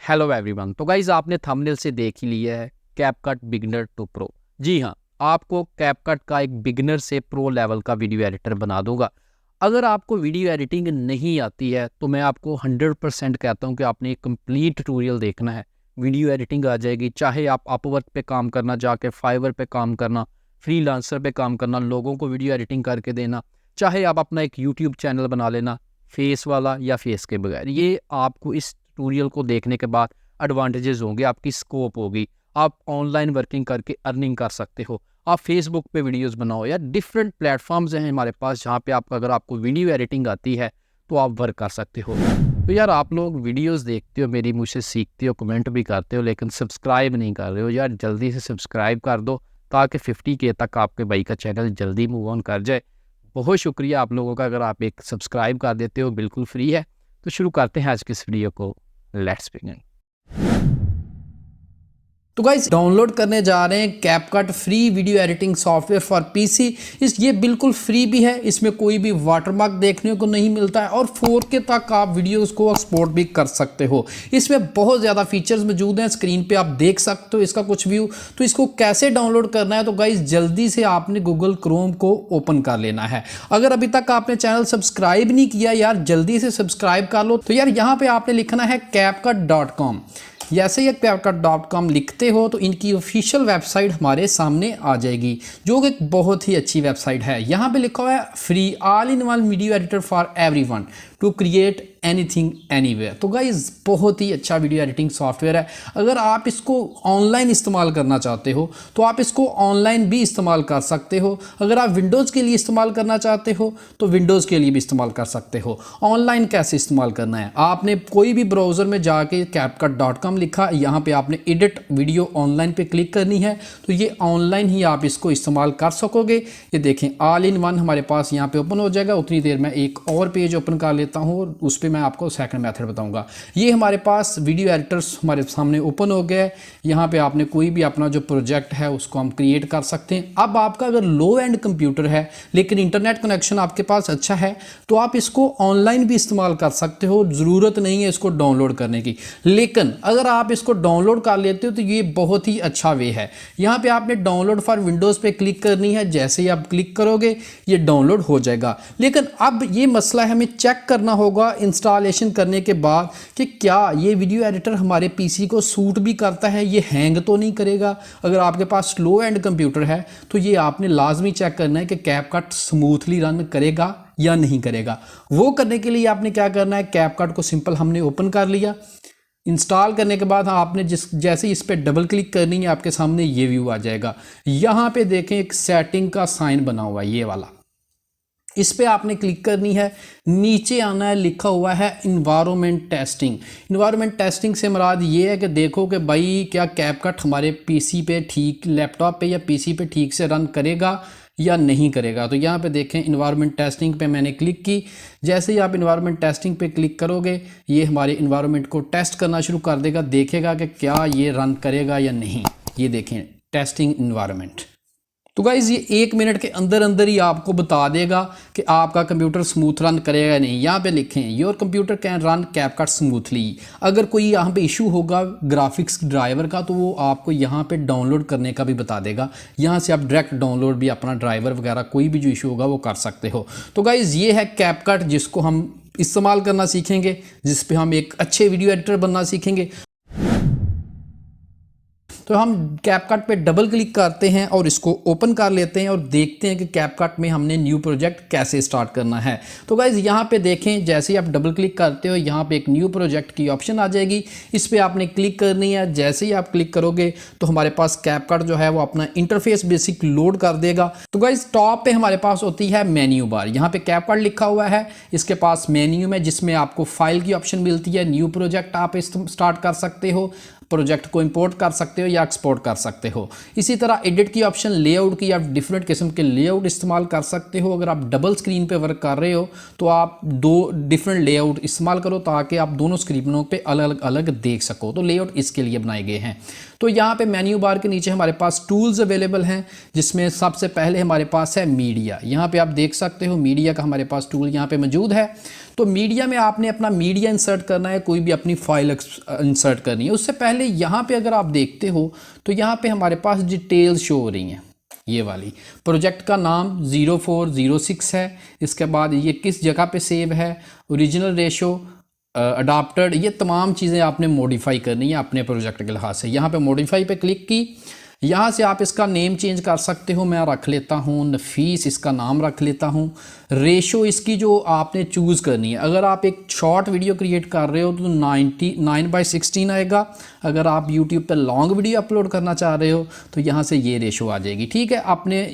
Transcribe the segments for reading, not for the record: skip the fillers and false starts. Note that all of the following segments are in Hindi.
Hello everyone. तो गाइज आपने थंबनेल से देख ही लिया है कैपकट बिगिनर टू प्रो। जी हाँ, आपको कैपकट का एक बिगिनर से प्रो लेवल का वीडियो एडिटर बना दूंगा। अगर आपको वीडियो एडिटिंग नहीं आती है तो मैं आपको 100% कहता हूँ कि आपने एक कंप्लीट ट्यूटोरियल देखना है। वीडियो एडिटिंग आ जाएगी, चाहे आप अपवर्क पे काम करना, जाके फाइवर पे काम करना, फ्रीलांसर पे काम करना, लोगों को वीडियो एडिटिंग करके देना, चाहे आप अपना एक यूट्यूब चैनल बना लेना, फेस वाला या फेस के बगैर। ये आपको इस ट्यूटोरियल को देखने के बाद एडवांटेजेस होंगे, आपकी स्कोप होगी, आप ऑनलाइन वर्किंग करके अर्निंग कर सकते हो, आप फेसबुक पे वीडियोस बनाओ या डिफरेंट प्लेटफॉर्म्स हैं हमारे पास जहाँ पे आप अगर आपको वीडियो एडिटिंग आती है तो आप वर्क कर सकते हो। तो यार आप लोग वीडियोस देखते हो, मेरी मुझसे सीखते हो, कमेंट भी करते हो, लेकिन सब्सक्राइब नहीं कर रहे हो। यार जल्दी से सब्सक्राइब कर दो ताकि 50K तक आपके भाई का चैनल जल्दी मूव ऑन कर जाए। बहुत शुक्रिया आप लोगों का अगर आप एक सब्सक्राइब कर देते हो, बिल्कुल फ्री है। तो शुरू करते हैं आज की इस वीडियो को। Let's begin. तो गाइस डाउनलोड करने जा रहे हैं CapCut free video editing software for PC. ये बिल्कुल फ्री भी है, इसमें कोई भी वाटरमार्क देखने को नहीं मिलता है और 4K तक आप वीडियोस को एक्सपोर्ट भी कर सकते हो। इसमें बहुत ज़्यादा फीचर्स मौजूद हैं, स्क्रीन पे आप देख सकते हो इसका कुछ व्यू। तो इसको कैसे डाउनलोड करना है, तो गाइस जल्दी से आपने गूगल क्रोम को ओपन कर लेना है। अगर अभी तक आपने चैनल सब्सक्राइब नहीं किया यार जल्दी से सब्सक्राइब कर लो। तो यार यहाँ पे आपने लिखना है capcut.com। जैसे ही capcut.com लिखते हो तो इनकी ऑफिशियल वेबसाइट हमारे सामने आ जाएगी, जो कि बहुत ही अच्छी वेबसाइट है। यहाँ पे लिखा हुआ है free all in one video editor for everyone to create anything anywhere. तो गाइज बहुत ही अच्छा वीडियो एडिटिंग सॉफ्टवेयर है। अगर आप इसको ऑनलाइन इस्तेमाल करना चाहते हो तो आप इसको ऑनलाइन भी इस्तेमाल कर सकते हो। अगर आप विंडोज़ के लिए इस्तेमाल करना चाहते हो तो विंडोज़ के लिए भी इस्तेमाल कर सकते हो। ऑनलाइन कैसे इस्तेमाल करना है, आपने कोई भी ब्राउज़र में जाके capcut.com लिखा, यहाँ पे आपने एडिट वीडियो ऑनलाइन पे क्लिक करनी है तो ये ऑनलाइन ही आप इसको इस्तेमाल कर सकोगे। ये देखें ऑल इन वन हमारे पास यहाँ पे ओपन हो जाएगा। उतनी देर में एक और पेज ओपन कर लेता हूँ और उस पर मैं आपको सेकंड मेथड बताऊंगा। ये हमारे पास वीडियो एडिटर्स हमारे सामने ओपन हो गया है। यहाँ पे आपने कोई भी अपना जो प्रोजेक्ट है उसको हम क्रिएट कर सकते हैं। अब आपका अगर लो एंड कंप्यूटर है लेकिन इंटरनेट कनेक्शन आपके पास अच्छा है तो आप इसको ऑनलाइन भी इस्तेमाल कर सकते हो, ज़रूरत नहीं है इसको डाउनलोड करने की। लेकिन अगर आप इसको डाउनलोड कर लेते हो तो ये बहुत ही अच्छा वे है। यहाँ पे आपने डाउनलोड फॉर विंडोज़ पे क्लिक करनी है। जैसे ही आप क्लिक करोगे ये डाउनलोड हो जाएगा। लेकिन अब ये मसला है, हमें चेक करना होगा इंस्टॉलेशन करने के बाद कि क्या ये वीडियो एडिटर हमारे पीसी को सूट भी करता है, ये हैंग तो नहीं करेगा। अगर आपके पास लो एंड कंप्यूटर है तो ये आपने लाजमी चेक करना है कि कैपकट स्मूथली रन करेगा या नहीं करेगा। वो करने के लिए आपने क्या करना है, कैपकट को सिंपल हमने ओपन कर लिया। इंस्टॉल करने के बाद आपने जैसे इस पर डबल क्लिक करनी है आपके सामने ये व्यू आ जाएगा। यहाँ पे देखें एक सेटिंग का साइन बना हुआ है, ये वाला, इस पे आपने क्लिक करनी है। नीचे आना है, लिखा हुआ है इन्वायरमेंट टेस्टिंग। इन्वायरमेंट टेस्टिंग से मुराद ये है कि देखो कि भाई क्या कैपकट हमारे पीसी पे ठीक, लैपटॉप पे या पीसी पे ठीक से रन करेगा या नहीं करेगा। तो यहाँ पे देखें इन्वायरमेंट टेस्टिंग पे मैंने क्लिक की। जैसे ही आप इन्वायरमेंट टेस्टिंग पे क्लिक करोगे ये हमारे इन्वायरमेंट को टेस्ट करना शुरू कर देगा, देखेगा कि क्या ये रन करेगा या नहीं। ये देखें टेस्टिंग इन्वायरमेंट। तो गाइज़ ये 1 मिनट के अंदर अंदर ही आपको बता देगा कि आपका कंप्यूटर स्मूथ रन करेगा या नहीं। यहाँ पे लिखें your computer can run CapCut smoothly. अगर कोई यहाँ पे इशू होगा ग्राफिक्स ड्राइवर का तो वो आपको यहाँ पे डाउनलोड करने का भी बता देगा। यहाँ से आप डायरेक्ट डाउनलोड भी अपना ड्राइवर वगैरह कोई भी जो इशू होगा वो कर सकते हो। तो गाइज़ ये है कैपकट जिसको हम इस्तेमाल करना सीखेंगे, जिस पे हम एक अच्छे वीडियो एडिटर बनना सीखेंगे। तो हम कैपकट पे डबल क्लिक करते हैं और इसको ओपन कर लेते हैं और देखते हैं कि कैपकट में हमने न्यू प्रोजेक्ट कैसे स्टार्ट करना है। तो गाइज यहाँ पे देखें जैसे ही आप डबल क्लिक करते हो यहाँ पे एक न्यू प्रोजेक्ट की ऑप्शन आ जाएगी, इस पे आपने क्लिक करनी है। जैसे ही आप क्लिक करोगे तो हमारे पास कैपकट जो है वो अपना इंटरफेस बेसिक लोड कर देगा। तो गाइज टॉप पे हमारे पास होती है मेन्यू बार, यहाँ पे कैपकट लिखा हुआ है, इसके पास मेन्यू में जिसमें आपको फाइल की ऑप्शन मिलती है। न्यू प्रोजेक्ट आप स्टार्ट कर सकते हो, प्रोजेक्ट को इंपोर्ट कर सकते हो या एक्सपोर्ट कर सकते हो। इसी तरह एडिट की ऑप्शन, लेआउट की, आप डिफरेंट किस्म के लेआउट इस्तेमाल कर सकते हो। अगर आप डबल स्क्रीन पे वर्क कर रहे हो तो आप 2 डिफरेंट लेआउट इस्तेमाल करो ताकि आप दोनों स्क्रीनों पे अलग अलग देख सको। तो लेआउट इसके लिए बनाए गए हैं। तो यहाँ पे मेन्यू बार के नीचे हमारे पास टूल्स अवेलेबल हैं, जिसमें सबसे पहले हमारे पास है मीडिया। यहाँ पे आप देख सकते हो मीडिया का हमारे पास टूल यहाँ पे मौजूद है। तो मीडिया में आपने अपना मीडिया इंसर्ट करना है, कोई भी अपनी फाइल इंसर्ट करनी है। उससे पहले यहाँ पे अगर आप देखते हो तो यहाँ पे हमारे पास डिटेल्स शो हो रही हैं। ये वाली प्रोजेक्ट का नाम 0406 है, इसके बाद ये किस जगह पे सेव है, ओरिजिनल रेशो, अडाप्टेड, ये तमाम चीज़ें आपने मॉडिफाई करनी है अपने प्रोजेक्ट के लिहाज से। यहाँ पे मॉडिफाई पे क्लिक की, यहाँ से आप इसका नेम चेंज कर सकते हो। मैं रख लेता हूँ नफीस, इसका नाम रख लेता हूँ। रेशो इसकी जो आपने चूज़ करनी है, अगर आप एक शॉर्ट वीडियो क्रिएट कर रहे हो तो 99/16 आएगा। अगर आप यूट्यूब पर लॉन्ग वीडियो अपलोड करना चाह रहे हो तो यहाँ से ये रेशो आ जाएगी। ठीक है, आपने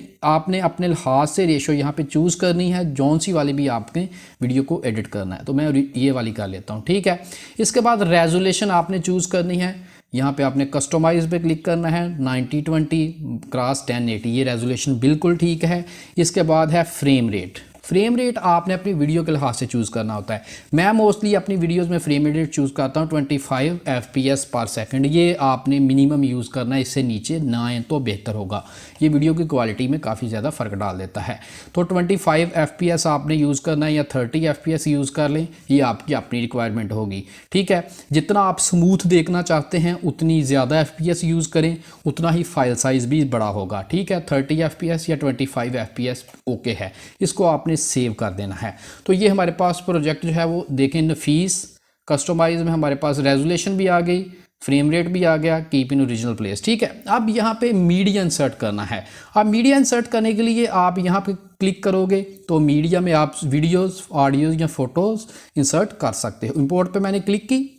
अपने लिहाज से रेशो यहाँ पे चूज़ करनी है, जौन सी वाली भी आपने वीडियो को एडिट करना है। तो मैं ये वाली कर लेता हूँ। ठीक है, इसके बाद रेजोल्यूशन आपने चूज़ करनी है। यहाँ पे आपने कस्टमाइज पे क्लिक करना है, 90/20x1080, ये रेजोल्यूशन बिल्कुल ठीक है। इसके बाद है फ्रेम रेट। फ्रेम रेट आपने अपनी वीडियो के लिहाज से चूज़ करना होता है। मैं मोस्टली अपनी वीडियोस में फ्रेम रेट चूज़ करता हूँ 25 FPS पर सेकंड। ये आपने मिनिमम यूज़ करना है, इससे नीचे ना आए तो बेहतर होगा। ये वीडियो की क्वालिटी में काफ़ी ज़्यादा फ़र्क डाल देता है। तो 25 FPS आपने यूज़ करना है या 30 FPS यूज़ कर लें, ये आपकी अपनी रिक्वायरमेंट होगी। ठीक है, जितना आप स्मूथ देखना चाहते हैं उतनी ज़्यादा FPS यूज़ करें, उतना ही फाइल साइज़ भी बड़ा होगा। ठीक है, 30 FPS या 25 FPS ओके है, इसको आपने सेव कर देना है। तो ये हमारे पास प्रोजेक्ट जो है वो देखें, नफीस। कस्टमाइज में हमारे पास रेजोल्यूशन भी आ गई, फ्रेम रेट भी आ गया, कीप इन ओरिजिनल प्लेस। ठीक है, अब यहाँ पे मीडिया इंसर्ट करना है। अब मीडिया इंसर्ट करने के लिए आप यहाँ पे क्लिक करोगे तो मीडिया में आप वीडियोस, ऑडियोज या फोटोज इंसर्ट कर सकते हो। इंपोर्ट पे मैंने क्लिक की।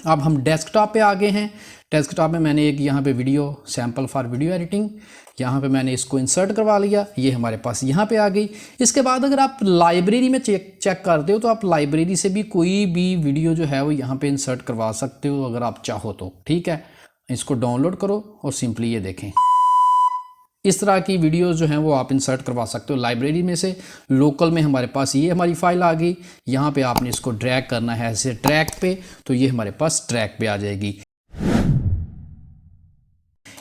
अब हम डेस्कटॉप पे आ गए हैं। डेस्कटॉप में मैंने एक यहाँ पे video sample for video editing, यहाँ पे मैंने इसको इंसर्ट करवा लिया। ये हमारे पास यहाँ पे आ गई। इसके बाद अगर आप लाइब्रेरी में चेक करते हो तो आप लाइब्रेरी से भी कोई भी वीडियो जो है वो यहाँ पे इंसर्ट करवा सकते हो अगर आप चाहो तो। ठीक है, इसको डाउनलोड करो और सिंपली ये देखें, इस तरह की वीडियोस जो हैं वो आप इंसर्ट करवा सकते हो लाइब्रेरी में से। लोकल में हमारे पास ये हमारी फाइल आ गई। यहाँ पे आपने इसको ड्रैग करना है ऐसे ट्रैक पे, तो ये हमारे पास ट्रैक पे आ जाएगी।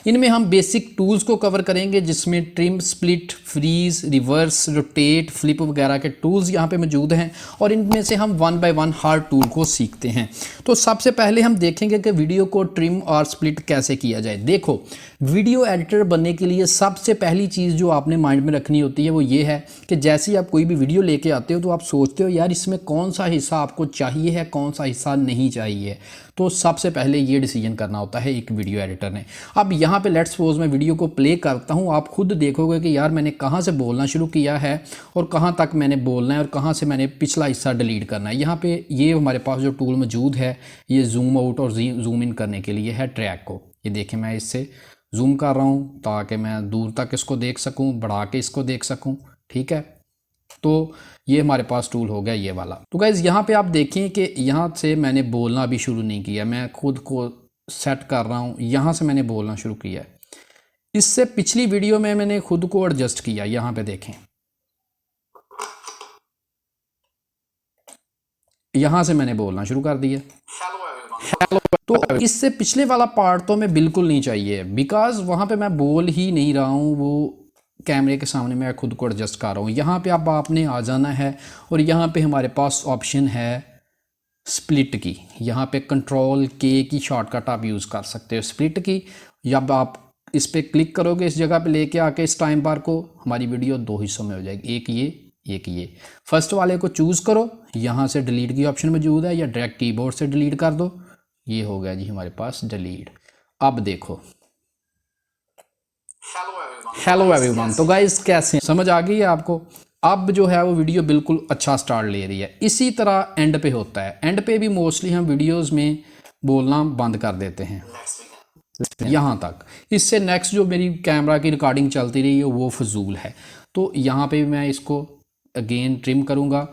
इनमें हम बेसिक टूल्स को कवर करेंगे, जिसमें trim, split, freeze, reverse, rotate, flip वगैरह के टूल्स यहाँ पे मौजूद हैं और इनमें से हम 1 by 1 हर टूल को सीखते हैं। तो सबसे पहले हम देखेंगे कि वीडियो को ट्रिम और स्प्लिट कैसे किया जाए। देखो, वीडियो एडिटर बनने के लिए सबसे पहली चीज़ जो आपने माइंड में रखनी होती है वो ये है कि जैसे ही आप कोई भी वीडियो लेके आते हो तो आप सोचते हो यार इसमें कौन सा हिस्सा आपको चाहिए है, कौन सा हिस्सा नहीं चाहिए। तो सबसे पहले ये डिसीजन करना होता है एक वीडियो एडिटर ने। अब यहाँ पे लेट्स सपोज मैं वीडियो को प्ले करता हूँ, आप खुद देखोगे कि यार मैंने कहाँ से बोलना शुरू किया है और कहाँ तक मैंने बोलना है और कहाँ से मैंने पिछला हिस्सा डिलीट करना है। यहाँ पे ये हमारे पास जो टूल मौजूद है ये जूम आउट और जूम इन करने के लिए है ट्रैक को। ये देखें, मैं इससे जूम कर रहा हूँ ताकि मैं दूर तक इसको देख सकूँ, बढ़ा के इसको देख सकूँ। ठीक है, तो ये हमारे पास टूल हो गया ये वाला। तो गाइज़ यहाँ पे आप देखें कि यहाँ से मैंने बोलना अभी शुरू नहीं किया, मैं खुद को सेट कर रहा हूँ, यहाँ से मैंने बोलना शुरू किया है। इससे पिछली वीडियो में मैंने खुद को एडजस्ट किया, यहाँ पे देखें, यहाँ से मैंने बोलना शुरू कर दिया। हेलो, तो इससे पिछले वाला पार्ट तो मैं बिल्कुल नहीं चाहिए, बिकॉज वहाँ पे मैं बोल ही नहीं रहा हूँ, वो कैमरे के सामने मैं खुद को एडजस्ट कर रहा हूँ। यहाँ पे अब आपने आ जाना है और यहाँ पे हमारे पास ऑप्शन है स्प्लिट की। यहाँ पे कंट्रोल के की शॉर्टकट आप यूज़ कर सकते हो स्प्लिट की। जब आप इस पर क्लिक करोगे, इस जगह पे लेके आके इस टाइम बार को, हमारी वीडियो 2 हिस्सों में हो जाएगी, एक ये एक ये। फर्स्ट वाले को चूज़ करो, यहाँ से डिलीट की ऑप्शन मौजूद है या डायरेक्ट कीबोर्ड से डिलीट कर दो। ये हो गया जी हमारे पास डिलीट। अब देखो, हेलो एवरीवन। तो गाइस कैसे समझ आ गई है आपको? अब जो है वो वीडियो बिल्कुल अच्छा स्टार्ट ले रही है। इसी तरह एंड पे होता है। एंड पे भी मोस्टली हम वीडियोस में बोलना बंद कर देते हैं यहाँ तक। इससे नेक्स्ट जो मेरी कैमरा की रिकॉर्डिंग चलती रही है वो फजूल है। तो यहाँ पे मैं इसको अगेन ट्रिम करूँगा,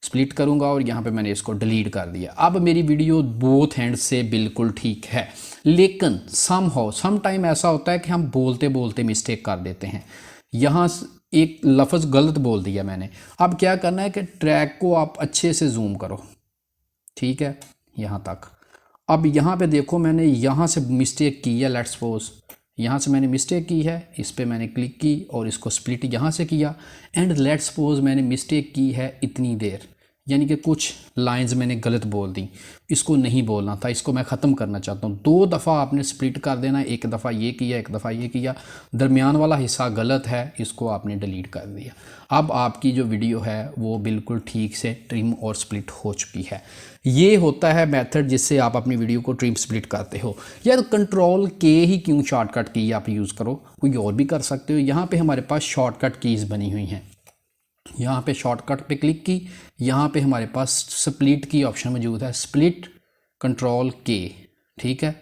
स्प्लिट करूँगा और यहाँ पे मैंने इसको डिलीट कर दिया। अब मेरी वीडियो बोथ हैंड से बिल्कुल ठीक है। लेकिन सम टाइम ऐसा होता है कि हम बोलते बोलते मिस्टेक कर देते हैं। यहाँ एक लफ्ज़ गलत बोल दिया मैंने। अब क्या करना है कि ट्रैक को आप अच्छे से जूम करो, ठीक है, यहाँ तक। अब यहाँ पे देखो, मैंने यहाँ से मिस्टेक की है, लेट्स सपोज यहाँ से मैंने मिस्टेक की है, इस पर मैंने क्लिक की और इसको स्प्लिट यहाँ से किया। एंड लेट्स सपोज मैंने मिस्टेक की है इतनी देर, यानी कि कुछ लाइंस मैंने गलत बोल दी, इसको नहीं बोलना था, इसको मैं ख़त्म करना चाहता हूँ। 2 दफ़ा आपने स्प्लिट कर देना, एक दफ़ा ये किया, एक दफ़ा ये किया, दरमियान वाला हिस्सा गलत है, इसको आपने डिलीट कर दिया। अब आपकी जो वीडियो है वो बिल्कुल ठीक से ट्रिम और स्प्लिट हो चुकी है। ये होता है मेथड जिससे आप अपनी वीडियो को ट्रिम स्प्लिट करते हो। यार कंट्रोल के ही क्यों शॉर्टकट की आप यूज़ करो, कोई और भी कर सकते हो। यहाँ पे हमारे पास शॉर्टकट कीज़ बनी हुई हैं, यहाँ पे शॉर्टकट पे क्लिक की, यहाँ पे हमारे पास स्प्लिट की ऑप्शन मौजूद है, स्प्लिट कंट्रोल के, ठीक है।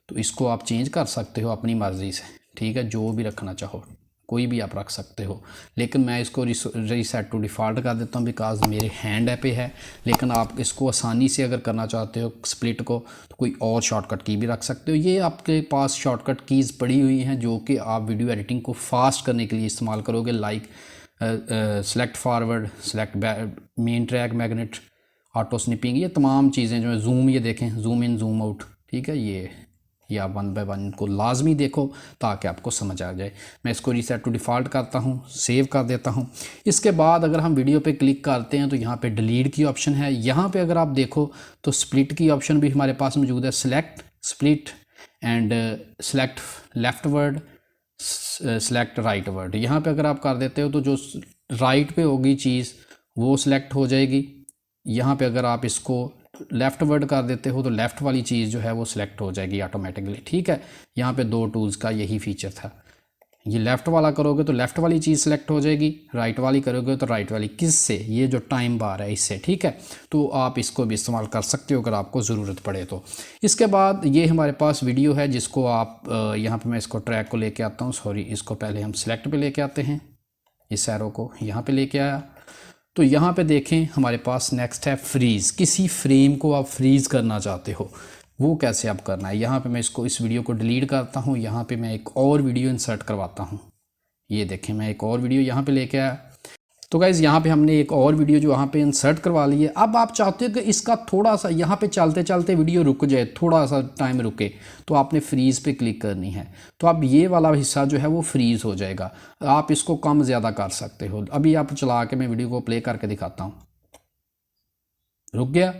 तो इसको आप चेंज कर सकते हो अपनी मर्ज़ी से, ठीक है, जो भी रखना चाहो कोई भी आप रख सकते हो, लेकिन मैं इसको रीसेट टू डिफ़ॉल्ट कर देता हूँ बिकॉज मेरे हैंड पे है। लेकिन आप इसको आसानी से अगर करना चाहते हो स्प्लिट को, तो कोई और शॉर्टकट की भी रख सकते हो। ये आपके पास शॉर्टकट कीज़ पड़ी हुई हैं जो कि आप वीडियो एडिटिंग को फास्ट करने के लिए इस्तेमाल करोगे, like select forward, select main track, magnet, auto snipping, ये तमाम चीज़ें जो है, जूम, ये देखें, जूम इन जूम आउट, ठीक है। ये आप 1 बाय 1 को लाजमी देखो ताकि आपको समझ आ जाए। मैं इसको रीसेट टू डिफ़ॉल्ट करता हूँ, सेव कर देता हूँ। इसके बाद अगर हम वीडियो पे क्लिक करते हैं तो यहाँ पे डिलीट की ऑप्शन है। यहाँ पे अगर आप देखो तो स्प्लिट की ऑप्शन भी हमारे पास मौजूद है, select split and select left word, select right word. यहाँ पे अगर आप कर देते हो तो जो राइट पे होगी चीज़ वो सिलेक्ट हो जाएगी। यहाँ पे अगर आप इसको लेफ़्ट वर्ड कर देते हो तो लेफ़्ट वाली चीज़ जो है वो सिलेक्ट हो जाएगी ऑटोमेटिकली, ठीक है। यहाँ पे 2 टूल्स का यही फीचर था। ये लेफ़्ट वाला करोगे तो लेफ़्ट वाली चीज़ सेलेक्ट हो जाएगी, राइट वाली करोगे तो राइट वाली। किससे? ये जो टाइम बार है इससे, ठीक है। तो आप इसको भी इस्तेमाल कर सकते हो अगर आपको ज़रूरत पड़े तो। इसके बाद ये हमारे पास वीडियो है जिसको आप यहाँ पे मैं इसको ट्रैक को लेके आता हूँ, सॉरी, इसको पहले हम सिलेक्ट पे लेके आते हैं, इस एरो को यहाँ पे लेके आया। तो यहाँ पे देखें हमारे पास नेक्स्ट है फ्रीज़। किसी फ्रेम को आप फ्रीज़ करना चाहते हो, वो कैसे आप करना है। यहाँ पे मैं इस वीडियो को डिलीट करता हूँ, यहाँ पे मैं एक और वीडियो इंसर्ट करवाता हूँ। ये देखें मैं एक और वीडियो यहाँ पे लेके आया। तो गाइज़ यहाँ पे हमने एक और वीडियो जो यहाँ पे इंसर्ट करवा ली है। अब आप चाहते हो कि इसका थोड़ा सा यहाँ पे चलते चलते वीडियो रुक जाए, थोड़ा सा टाइम रुके, तो आपने फ्रीज़ पे क्लिक करनी है। तो अब ये वाला हिस्सा जो है वो फ्रीज़ हो जाएगा। आप इसको कम ज़्यादा कर सकते हो। अभी आप चला के मैं वीडियो को प्ले करके दिखाता हूँ, रुक गया।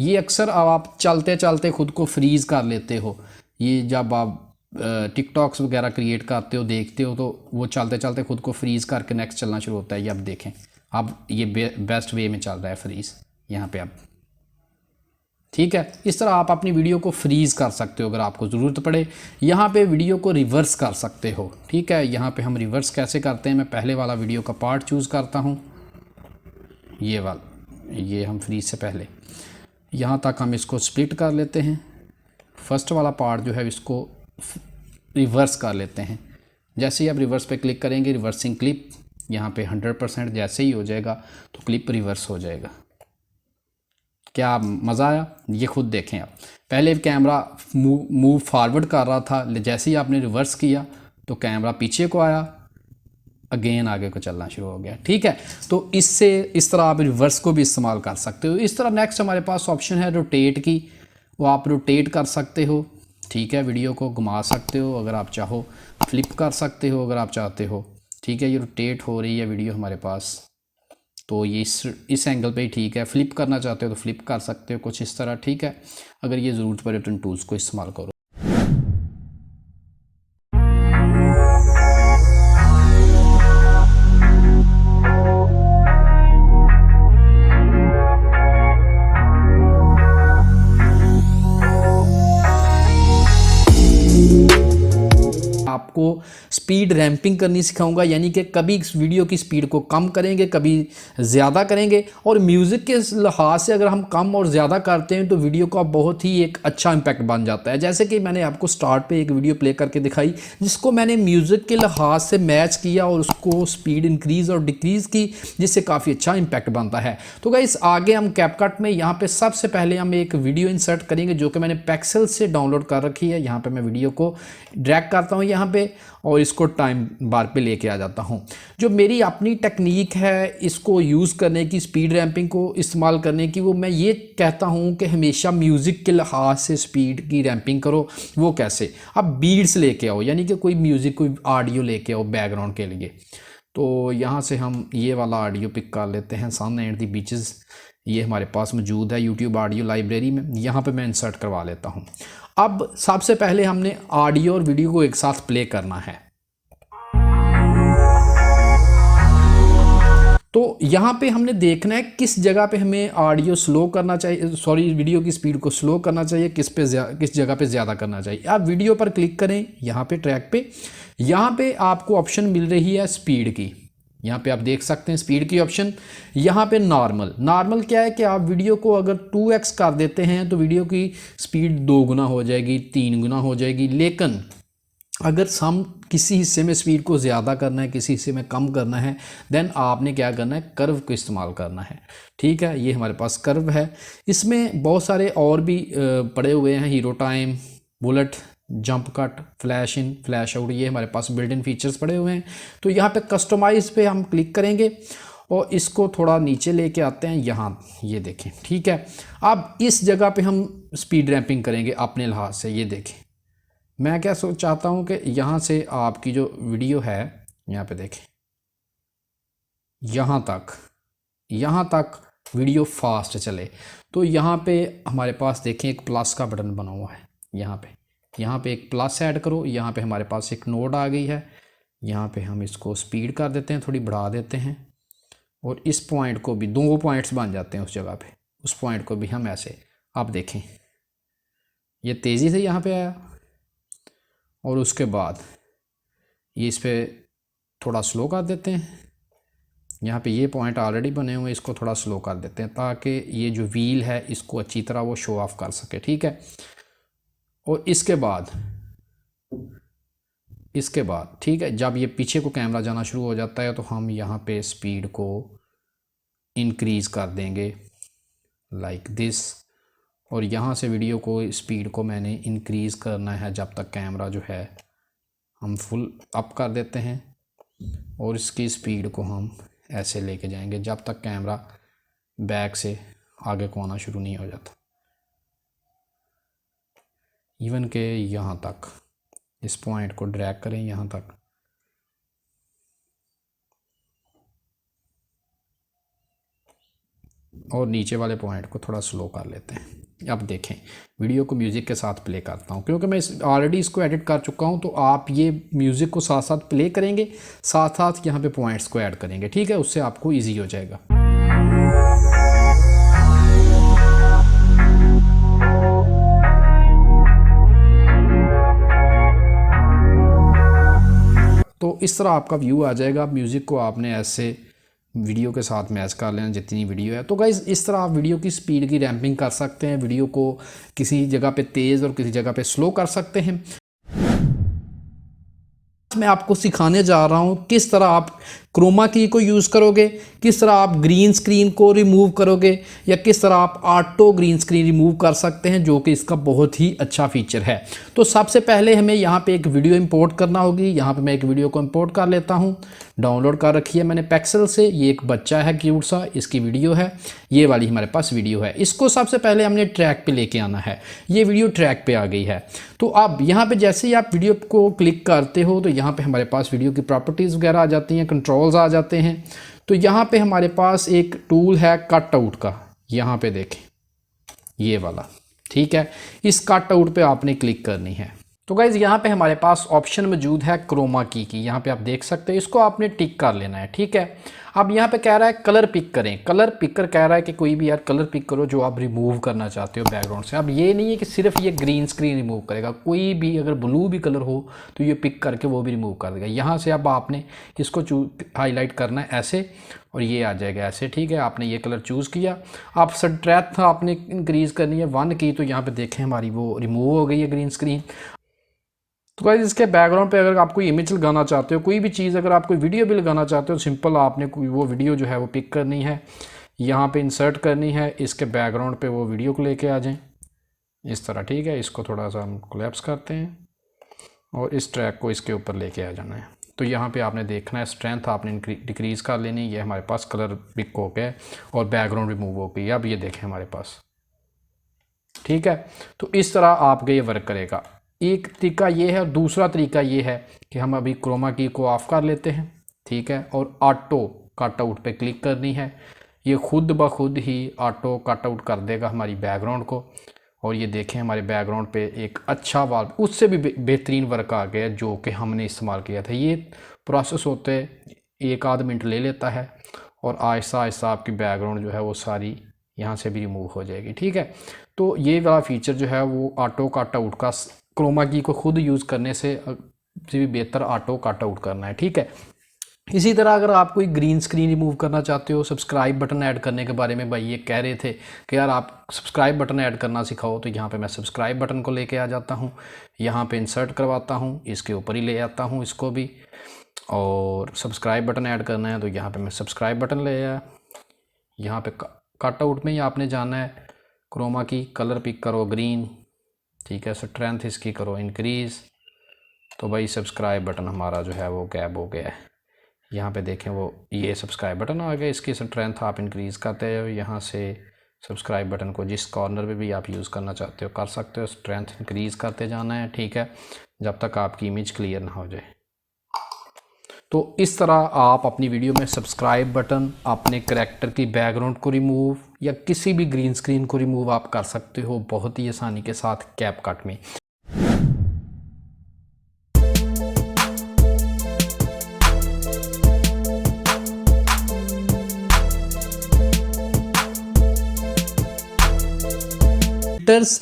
ये अक्सर आप चलते चलते ख़ुद को फ्रीज़ कर लेते हो। ये जब आप टिकटॉक्स वगैरह क्रिएट करते हो, देखते हो, तो वो चलते चलते ख़ुद को फ्रीज़ करके नेक्स्ट चलना शुरू होता है। ये अब देखें, अब ये बेस्ट वे में चल रहा है फ्रीज़ यहाँ पे अब, ठीक है। इस तरह आप अपनी वीडियो को फ्रीज़ कर सकते हो अगर आपको ज़रूरत पड़े। यहाँ पे वीडियो को रिवर्स कर सकते हो, ठीक है। यहाँ पे हम रिवर्स कैसे करते हैं, मैं पहले वाला वीडियो का पार्ट चूज़ करता हूँ, ये वाला, ये हम फ्रीज़ से पहले यहाँ तक हम इसको स्प्लिट कर लेते हैं। फर्स्ट वाला पार्ट जो है इसको रिवर्स कर लेते हैं। जैसे ही आप रिवर्स पे क्लिक करेंगे, रिवर्सिंग क्लिप, यहाँ पे 100% जैसे ही हो जाएगा तो क्लिप रिवर्स हो जाएगा। क्या मज़ा आया? ये खुद देखें आप। पहले कैमरा मूव फॉरवर्ड कर रहा था, जैसे ही आपने रिवर्स किया तो कैमरा पीछे को आया, अगेन आगे को चलना शुरू हो गया, ठीक है। तो इससे इस तरह आप रिवर्स को भी इस्तेमाल कर सकते हो। इस तरह नेक्स्ट हमारे पास ऑप्शन है रोटेट की, वो आप रोटेट कर सकते हो, ठीक है। वीडियो को घुमा सकते हो अगर आप चाहो, फ्लिप कर सकते हो अगर आप चाहते हो, ठीक है। ये रोटेट हो रही है वीडियो हमारे पास, तो ये इस एंगल पे ही ठीक है। फ्लिप करना चाहते हो तो फ्लिप कर सकते हो कुछ इस तरह, ठीक है। अगर ये ज़रूरत पड़े तो इन टूल्स को इस्तेमाल करो। आपको स्पीड रैंपिंग करनी सिखाऊंगा, यानी कि कभी इस वीडियो की स्पीड को कम करेंगे, कभी ज़्यादा करेंगे। और म्यूज़िक के लिहाज से अगर हम कम और ज़्यादा करते हैं तो वीडियो का बहुत ही एक अच्छा इम्पैक्ट बन जाता है। जैसे कि मैंने आपको स्टार्ट पे एक वीडियो प्ले करके दिखाई जिसको मैंने म्यूज़िक के लिहाज से मैच किया और उसको स्पीड इंक्रीज़ और डिक्रीज़ की, जिससे काफ़ी अच्छा इम्पैक्ट बनता है। तो गाइस आगे हम कैपकट में यहाँ पे सबसे पहले हम एक वीडियो इंसर्ट करेंगे जो कि मैंने पेक्सल से डाउनलोड कर रखी है। यहाँ पे मैं वीडियो को ड्रैग करता हूँ यहाँ पे और इसको टाइम बार पे लेके आ जाता हूँ। जो मेरी अपनी टेक्निक है इसको यूज़ करने की, स्पीड रैंपिंग को इस्तेमाल करने की, वो मैं ये कहता हूँ कि हमेशा म्यूज़िक के लिहाज से स्पीड की रैंपिंग करो। वो कैसे? आप बीट्स लेके आओ, यानी कि कोई म्यूज़िक, कोई ऑडियो लेके आओ बैकग्राउंड के लिए। तो यहाँ से हम ये वाला ऑडियो पिक कर लेते हैं, सन एंड द बीचेस। ये हमारे पास मौजूद है यूट्यूब ऑडियो लाइब्रेरी में, यहाँ पे मैं इंसर्ट करवा लेता हूँ। अब सबसे पहले हमने ऑडियो और वीडियो को एक साथ प्ले करना है। तो यहाँ पे हमने देखना है किस जगह पे हमें ऑडियो स्लो करना चाहिए, सॉरी वीडियो की स्पीड को स्लो करना चाहिए, किस जगह पे ज़्यादा करना चाहिए। आप वीडियो पर क्लिक करें, यहाँ पे ट्रैक पे, यहाँ पे आपको ऑप्शन मिल रही है स्पीड की। यहाँ पे आप देख सकते हैं स्पीड की ऑप्शन। यहाँ पे नॉर्मल क्या है कि आप वीडियो को अगर 2x कर देते हैं तो वीडियो की स्पीड 2 गुना हो जाएगी, 3 गुना हो जाएगी। लेकिन अगर हम किसी हिस्से में स्पीड को ज़्यादा करना है, किसी हिस्से में कम करना है, देन आपने क्या करना है, कर्व को इस्तेमाल करना है। ठीक है, ये हमारे पास कर्व है। इसमें बहुत सारे और भी पड़े हुए हैं, hero time, bullet, jump cut, flash in, flash out, ये हमारे पास बिल्ट इन फीचर्स पड़े हुए हैं। तो यहाँ पे कस्टमाइज पे हम क्लिक करेंगे और इसको थोड़ा नीचे लेके आते हैं, यहाँ ये देखें। ठीक है, अब इस जगह पे हम स्पीड रैंपिंग करेंगे अपने लिहाज से। ये देखें, मैं क्या चाहता हूँ कि यहाँ से आपकी जो वीडियो है, यहाँ पे देखें, यहाँ तक वीडियो फास्ट चले। तो यहाँ पे हमारे पास देखें एक प्लस का बटन बना हुआ है, यहाँ पे एक प्लस ऐड करो। यहाँ पे हमारे पास एक नोड आ गई है, यहाँ पे हम इसको स्पीड कर देते हैं, थोड़ी बढ़ा देते हैं, और इस पॉइंट को भी 2 पॉइंट्स बन जाते हैं उस जगह पे। उस पॉइंट को भी हम ऐसे, आप देखें ये तेज़ी से यहाँ पे आया, और उसके बाद ये इस पर थोड़ा स्लो कर देते हैं। यहाँ पे ये पॉइंट ऑलरेडी बने हुए हैं, इसको थोड़ा स्लो कर देते हैं ताकि ये जो व्हील है इसको अच्छी तरह वो शो ऑफ कर सके। ठीक है, और इसके बाद ठीक है, जब ये पीछे को कैमरा जाना शुरू हो जाता है तो हम यहाँ पे स्पीड को इंक्रीज़ कर देंगे लाइक दिस। और यहाँ से वीडियो को स्पीड को मैंने इंक्रीज़ करना है जब तक कैमरा जो है हम फुल अप कर देते हैं, और इसकी स्पीड को हम ऐसे लेके जाएंगे जब तक कैमरा बैक से आगे को आना शुरू नहीं हो जाता। इवन के यहाँ तक इस पॉइंट को ड्रैग करें यहाँ तक, और नीचे वाले पॉइंट को थोड़ा स्लो कर लेते हैं। अब देखें, वीडियो को म्यूज़िक के साथ प्ले करता हूँ, क्योंकि मैं ऑलरेडी इसको एडिट कर चुका हूँ। तो आप ये म्यूज़िक को साथ साथ प्ले करेंगे, साथ साथ यहाँ पे पॉइंट्स को ऐड करेंगे। ठीक है, उससे आपको ईजी हो जाएगा। तो इस तरह आपका व्यू आ जाएगा। म्यूज़िक को आपने ऐसे वीडियो के साथ मैच कर लेना जितनी वीडियो है। तो गाइज़ इस तरह आप वीडियो की स्पीड की रैंपिंग कर सकते हैं, वीडियो को किसी जगह पे तेज़ और किसी जगह पे स्लो कर सकते हैं। मैं आपको सिखाने जा रहा हूँ किस तरह आप क्रोमा की को यूज़ करोगे, किस तरह आप ग्रीन स्क्रीन को रिमूव करोगे, या किस तरह आप ऑटो ग्रीन स्क्रीन रिमूव कर सकते हैं, जो कि इसका बहुत ही अच्छा फीचर है। तो सबसे पहले हमें यहाँ पे एक वीडियो इंपोर्ट करना होगी। यहाँ पे मैं एक वीडियो को इंपोर्ट कर लेता हूँ, डाउनलोड कर रखी है मैंने पेक्सल से। ये एक बच्चा है क्यूट सा, इसकी वीडियो है, ये वाली हमारे पास वीडियो है। इसको सबसे पहले हमने ट्रैक पे लेके आना है। ये वीडियो ट्रैक पे आ गई है। तो अब यहाँ पे जैसे ही आप वीडियो को क्लिक करते हो तो यहाँ पे हमारे पास वीडियो की प्रॉपर्टीज़ वगैरह आ जाती हैं, कंट्रोल्स आ जाते हैं। तो यहाँ पे हमारे पास एक टूल है कट आउट का, यहाँ पे देखें ये वाला। ठीक है, इस कट आउट पे आपने क्लिक करनी है। तो गाइज़ यहाँ पे हमारे पास ऑप्शन मौजूद है क्रोमा की यहाँ पे आप देख सकते हैं, इसको आपने टिक कर लेना है। ठीक है, अब यहाँ पे कह रहा है कलर पिक करें। कलर पिकर कह रहा है कि कोई भी यार कलर पिक करो जो आप रिमूव करना चाहते हो बैकग्राउंड से। अब ये नहीं है कि सिर्फ ये ग्रीन स्क्रीन रिमूव करेगा, कोई भी अगर ब्लू भी कलर हो तो ये पिक करके वो भी रिमूव कर देगा। यहाँ से अब आपने इसको हाईलाइट करना है ऐसे, और ये आ जाएगा ऐसे। ठीक है, आपने ये कलर चूज़ किया। आप स्ट्रेंथ आपने इंक्रीज़ करनी है 1 की, तो यहाँ पर देखें हमारी वो रिमूव हो गई है ग्रीन स्क्रीन। तो गाइस इसके बैकग्राउंड पे अगर आप कोई इमेज लगाना चाहते हो, कोई भी चीज़, अगर आप कोई वीडियो भी लगाना चाहते हो, सिंपल आपने कोई वो वीडियो जो है वो पिक करनी है, यहाँ पे इंसर्ट करनी है, इसके बैकग्राउंड पे वो वीडियो को लेके आ जाएं इस तरह। ठीक है, इसको थोड़ा सा हम कोलैप्स करते हैं और इस ट्रैक को इसके ऊपर लेके आ जाना है। तो यहाँ पे आपने देखना है स्ट्रेंथ आपने डिक्रीज़ कर लेनी। ये हमारे पास कलर पिक हो गया और बैकग्राउंड रिमूव हो गई। अब ये देखें हमारे पास। ठीक है, तो इस तरह आपके ये वर्क करेगा। एक तरीका ये है, और दूसरा तरीका ये है कि हम अभी क्रोमा की को ऑफ़ कर लेते हैं। ठीक है, और ऑटो कट आउट पे क्लिक करनी है। ये खुद ब खुद ही ऑटो कट आउट कर देगा हमारी बैकग्राउंड को। और ये देखें हमारे बैकग्राउंड पे एक अच्छा वाल उससे भी बेहतरीन वर्क आ गया जो कि हमने इस्तेमाल किया था। ये प्रोसेस होते 1 आध मिनट ले लेता है और आहिस्ता आहिस्ता आपकी बैकग्राउंड जो है वो सारी यहाँ से भी रिमूव हो जाएगी। ठीक है, तो ये वाला फीचर जो है वो ऑटो कट आउट का क्रोमा की को खुद यूज़ करने से भी बेहतर ऑटो कट आउट करना है। ठीक है, इसी तरह अगर आप कोई ग्रीन स्क्रीन रिमूव करना चाहते हो, सब्सक्राइब बटन ऐड करने के बारे में भाई ये कह रहे थे कि यार आप सब्सक्राइब बटन ऐड करना सिखाओ, तो यहाँ पे मैं सब्सक्राइब बटन को लेके आ जाता हूँ, यहाँ पे इंसर्ट करवाता हूँ, इसके ऊपर ही ले आता हूँ इसको भी, और सब्सक्राइब बटन ऐड करना है तो यहाँ पे मैं सब्सक्राइब बटन ले आया। यहाँ पे कट आउट में ही आपने जाना है, क्रोमा की कलर पिक करो ग्रीन, ठीक है, स्ट्रेंथ इसकी करो इंक्रीज़, तो भाई सब्सक्राइब बटन हमारा जो है वो गैप हो गया है। यहाँ पे देखें वो ये सब्सक्राइब बटन आ गया, इसकी स्ट्रेंथ आप इंक्रीज़ करते हो, यहाँ से सब्सक्राइब बटन को जिस कॉर्नर पे भी आप यूज़ करना चाहते हो कर सकते हो, स्ट्रेंथ इंक्रीज़ करते जाना है। ठीक है, जब तक आपकी इमेज क्लियर ना हो जाए। तो इस तरह आप अपनी वीडियो में सब्सक्राइब बटन, अपने करैक्टर की बैकग्राउंड को रिमूव या किसी भी ग्रीन स्क्रीन को रिमूव आप कर सकते हो बहुत ही आसानी के साथ कैपकट में।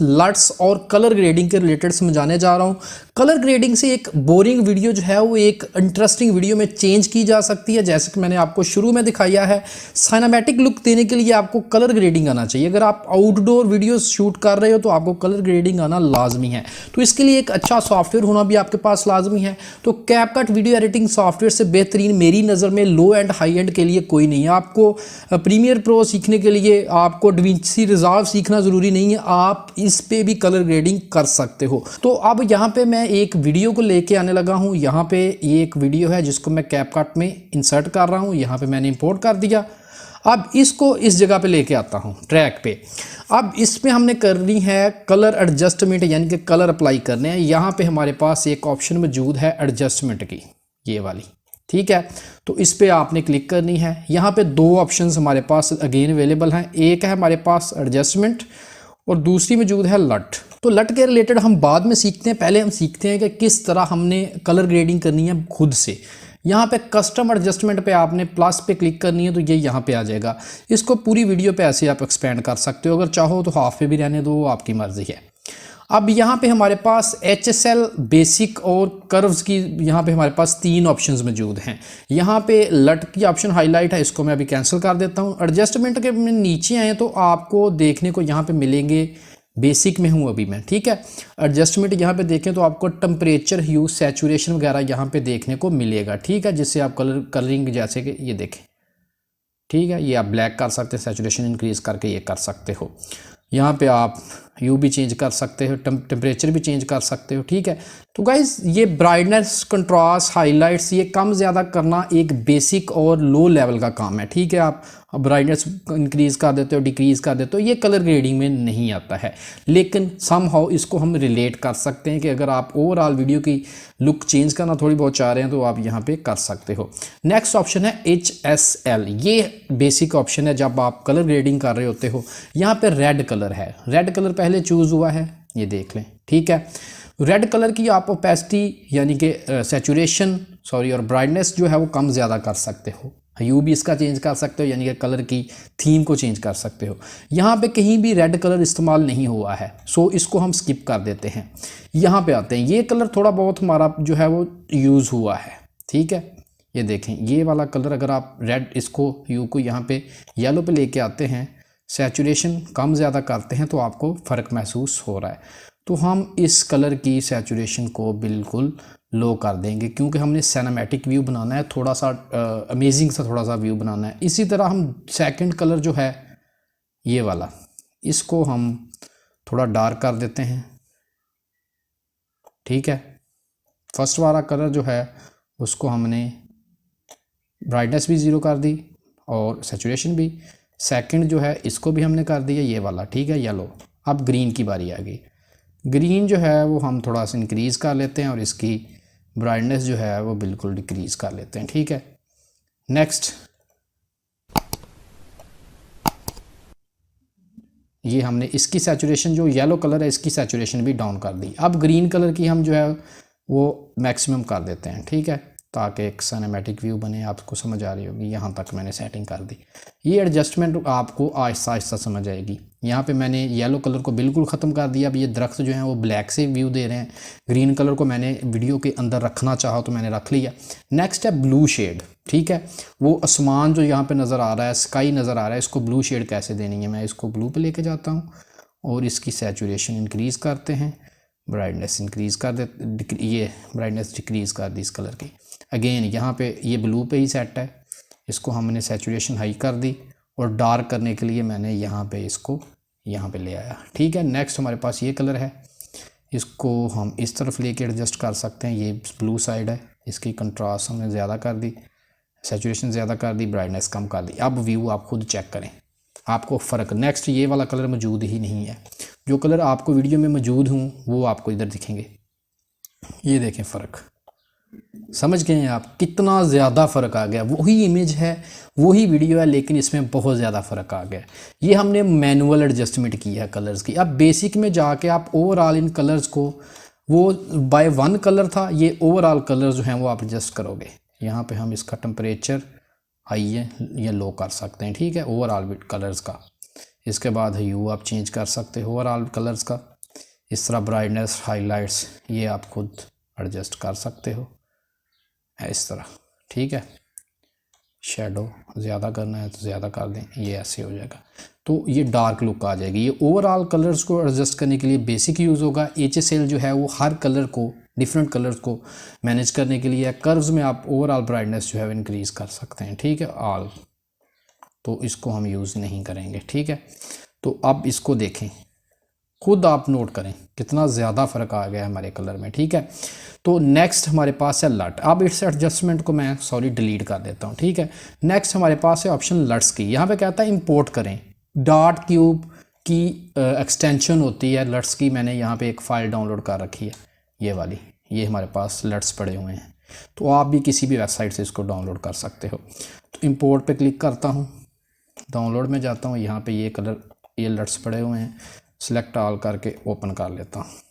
लट्स और कलर ग्रेडिंग के रिलेटेड समझाने जा रहा हूँ। कलर ग्रेडिंग से एक बोरिंग वीडियो जो है वो एक इंटरेस्टिंग वीडियो में चेंज की जा सकती है। जैसे कि मैंने आपको शुरू में दिखाया है, सिनेमैटिक लुक देने के लिए आपको कलर ग्रेडिंग आना चाहिए। अगर आप आउटडोर वीडियो शूट कर रहे हो तो आपको कलर ग्रेडिंग आना लाजमी है। तो इसके लिए एक अच्छा सॉफ्टवेयर होना भी आपके पास लाजमी है। तो कैपकट वीडियो एडिटिंग सॉफ्टवेयर से बेहतरीन मेरी नज़र में लो एंड हाई एंड के लिए कोई नहीं है। आपको प्रीमियर प्रो सीखने के लिए आपको डविंची रिजॉल्व सीखना ज़रूरी नहीं है, आप इस पे भी कलर ग्रेडिंग कर सकते हो। तो अब यहाँ पे मैं एक वीडियो को लेके आने लगा हूँ। यहाँ पे ये एक वीडियो है जिसको मैं कैपकट में इंसर्ट कर रहा हूँ। यहाँ पे मैंने इंपोर्ट कर दिया। अब इसको इस जगह पे लेके आता हूँ ट्रैक पे। अब इसमें हमने करनी है कलर एडजस्टमेंट, यानी कि कलर अप्लाई करने हैं। यहाँ पे हमारे पास एक ऑप्शन मौजूद है एडजस्टमेंट की, ये वाली, ठीक है। तो इस पे आपने क्लिक करनी है। यहाँ पे दो ऑप्शंस हमारे पास अगेन अवेलेबल हैं। एक है हमारे पास एडजस्टमेंट और दूसरी मौजूद है लट। तो लट के रिलेटेड हम बाद में सीखते हैं, पहले हम सीखते हैं कि किस तरह हमने कलर ग्रेडिंग करनी है खुद से। यहाँ पे कस्टम एडजस्टमेंट पे आपने प्लस पे क्लिक करनी है तो ये यहाँ पे आ जाएगा। इसको पूरी वीडियो पे ऐसे आप एक्सपेंड कर सकते हो, अगर चाहो तो हाफ पे भी रहने दो, आपकी मर्ज़ी है। अब यहाँ पे हमारे पास HSL बेसिक और कर्व्स की यहाँ पे हमारे पास 3 ऑप्शंस मौजूद हैं। यहाँ पे लट की ऑप्शन हाईलाइट है, इसको मैं अभी कैंसिल कर देता हूँ। एडजस्टमेंट के नीचे आए तो आपको देखने को यहाँ पे मिलेंगे, बेसिक में हूँ अभी मैं, ठीक है। एडजस्टमेंट यहाँ पे देखें तो आपको टेम्परेचर, ह्यू, सैचुरेशन वगैरह यहाँ पे देखने को मिलेगा, ठीक है, जिससे आप कलरिंग जैसे कि ये देखें, ठीक है, ये आप ब्लैक कर सकते हैं, सैचुरेशन इंक्रीज़ करके ये कर सकते हो। यहाँ पे आप ह्यू भी चेंज कर सकते हो, टेम्परेचर भी चेंज कर सकते हो, ठीक है। तो गाइज़ ये ब्राइटनेस, कंट्रास्ट, हाइलाइट्स ये कम ज़्यादा करना एक बेसिक और लो लेवल का काम है, ठीक है। आप ब्राइटनेस इंक्रीज़ कर देते हो, डिक्रीज़ कर देते हो, ये कलर ग्रेडिंग में नहीं आता है। लेकिन समहाउ इसको हम रिलेट कर सकते हैं कि अगर आप ओवरऑल वीडियो की लुक चेंज करना थोड़ी बहुत चाह रहे हैं तो आप यहाँ पे कर सकते हो। नेक्स्ट ऑप्शन है HSL, ये बेसिक ऑप्शन है जब आप कलर ग्रेडिंग कर रहे होते हो। यहाँ पे रेड कलर है, रेड कलर पहले चूज़ हुआ है, ये देख लें, ठीक है। रेड कलर की आप ओपेसिटी यानी कि सैचुरेशन और ब्राइटनेस जो है वो कम ज़्यादा कर सकते हो। ह्यू भी इसका चेंज कर सकते हो, यानी कि कलर की थीम को चेंज कर सकते हो। यहाँ पे कहीं भी रेड कलर इस्तेमाल नहीं हुआ है, सो इसको हम स्किप कर देते हैं। यहाँ पे आते हैं, ये कलर थोड़ा बहुत हमारा जो है वो यूज़ हुआ है, ठीक है। ये देखें, ये वाला कलर अगर आप रेड इसको ह्यू को यहाँ पे येलो पे लेके आते हैं, सैचुरेशन कम ज़्यादा करते हैं तो आपको फ़र्क महसूस हो रहा है। तो हम इस कलर की सैचुरेशन को बिल्कुल लो कर देंगे क्योंकि हमने सिनेमैटिक व्यू बनाना है, थोड़ा सा अमेजिंग सा थोड़ा सा व्यू बनाना है। इसी तरह हम सेकंड कलर जो है ये वाला, इसको हम थोड़ा डार्क कर देते हैं, ठीक है। फर्स्ट वाला कलर जो है उसको हमने ब्राइटनेस भी ज़ीरो कर दी और सैचुरेशन भी। सेकंड जो है इसको भी हमने कर दिया ये वाला, ठीक है, येलो। अब ग्रीन की बारी आ गई। ग्रीन जो है वो हम थोड़ा सा इंक्रीज़ कर लेते हैं और इसकी ब्राइटनेस जो है वो बिल्कुल डिक्रीज़ कर लेते हैं, ठीक है। नेक्स्ट ये हमने इसकी सैचुरेशन जो येलो कलर है इसकी सैचुरेशन भी डाउन कर दी। अब ग्रीन कलर की हम जो है वो मैक्सिमम कर देते हैं, ठीक है, ताकि एक सिनेमैटिक व्यू बने। आपको समझ आ रही होगी, यहाँ तक मैंने सेटिंग कर दी। ये एडजस्टमेंट आपको आहिस्ता आहिस्ता समझ आएगी। यहाँ पे मैंने येलो कलर को बिल्कुल ख़त्म कर दिया। अब ये दरख्त जो हैं वो ब्लैक से व्यू दे रहे हैं। ग्रीन कलर को मैंने वीडियो के अंदर रखना चाहा तो मैंने रख लिया। नेक्स्ट है ब्लू शेड, ठीक है, वो आसमान जो यहाँ पे नज़र आ रहा है, स्काई नज़र आ रहा है, इसको ब्लू शेड कैसे देनी है। मैं इसको ब्लू पे लेके जाता हूँ और इसकी सैचुरेशन इंक्रीज़ करते हैं, ब्राइटनेस इंक्रीज़ कर दे, ये ब्राइटनेस डिक्रीज़ कर दी इस कलर की। अगेन यहाँ पे ये ब्लू पे ही सेट है, इसको हमने सैचुरेशन हाई कर दी और डार्क करने के लिए मैंने यहाँ पे इसको यहाँ पे ले आया, ठीक है। नेक्स्ट हमारे पास ये कलर है, इसको हम इस तरफ लेके एडजस्ट कर सकते हैं। ये ब्लू साइड है, इसकी कंट्रास्ट हमने ज़्यादा कर दी, सैचुरेशन ज़्यादा कर दी, ब्राइटनेस कम कर दी। अब व्यू आप खुद चेक करें, आपको फ़र्क। नेक्स्ट ये वाला कलर मौजूद ही नहीं है, जो कलर आपको वीडियो में मौजूद हूँ वो आपको इधर दिखेंगे। ये देखें फ़र्क, समझ गए हैं आप, कितना ज़्यादा फ़र्क आ गया। वही इमेज है, वही वीडियो है, लेकिन इसमें बहुत ज़्यादा फ़र्क आ गया। ये हमने मैनुअल एडजस्टमेंट की है कलर्स की। अब बेसिक में जाके आप ओवरऑल इन कलर्स को, वो बाय वन कलर था, ये ओवरऑल कलर्स जो हैं वो आप एडजस्ट करोगे। यहाँ पे हम इसका टेम्परेचर हाई है या लो कर सकते हैं, ठीक है, ओवरऑल कलर्स का। इसके बाद ह्यू आप चेंज कर सकते हो ओवरऑल कलर्स का। इस तरह ब्राइटनेस, हाईलाइट्स, ये आप खुद एडजस्ट कर सकते हो इस तरह, ठीक है। शेडो ज़्यादा करना है तो ज़्यादा कर दें, ये ऐसे हो जाएगा, तो ये डार्क लुक आ जाएगी। ये ओवरऑल कलर्स को एडजस्ट करने के लिए बेसिक यूज़ होगा। HSL जो है वो हर कलर को, डिफरेंट कलर्स को मैनेज करने के लिए। कर्व्स में आप ओवरऑल ब्राइटनेस जो है वो इंक्रीज़ कर सकते हैं, ठीक है, ऑल, तो इसको हम यूज़ नहीं करेंगे, ठीक है। तो अब इसको देखें, खुद आप नोट करें कितना ज़्यादा फ़र्क आ गया है हमारे कलर में, ठीक है। तो नेक्स्ट हमारे पास है लट। अब इस एडजस्टमेंट को मैं डिलीट कर देता हूँ, ठीक है। नेक्स्ट हमारे पास है ऑप्शन लट्स की। यहाँ पे कहता है इंपोर्ट करें। डॉट क्यूब की एक्सटेंशन होती है लट्स की। मैंने यहाँ पे एक फ़ाइल डाउनलोड कर रखी है, ये वाली, ये हमारे पास लट्स पड़े हुए हैं, तो आप भी किसी भी वेबसाइट से इसको डाउनलोड कर सकते हो। तो इंपोर्ट पे क्लिक करता हूँ, डाउनलोड में जाता हूँ, यहाँ पे ये कलर, ये लट्स पड़े हुए हैं, सेलेक्ट ऑल करके ओपन कर लेता हूँ।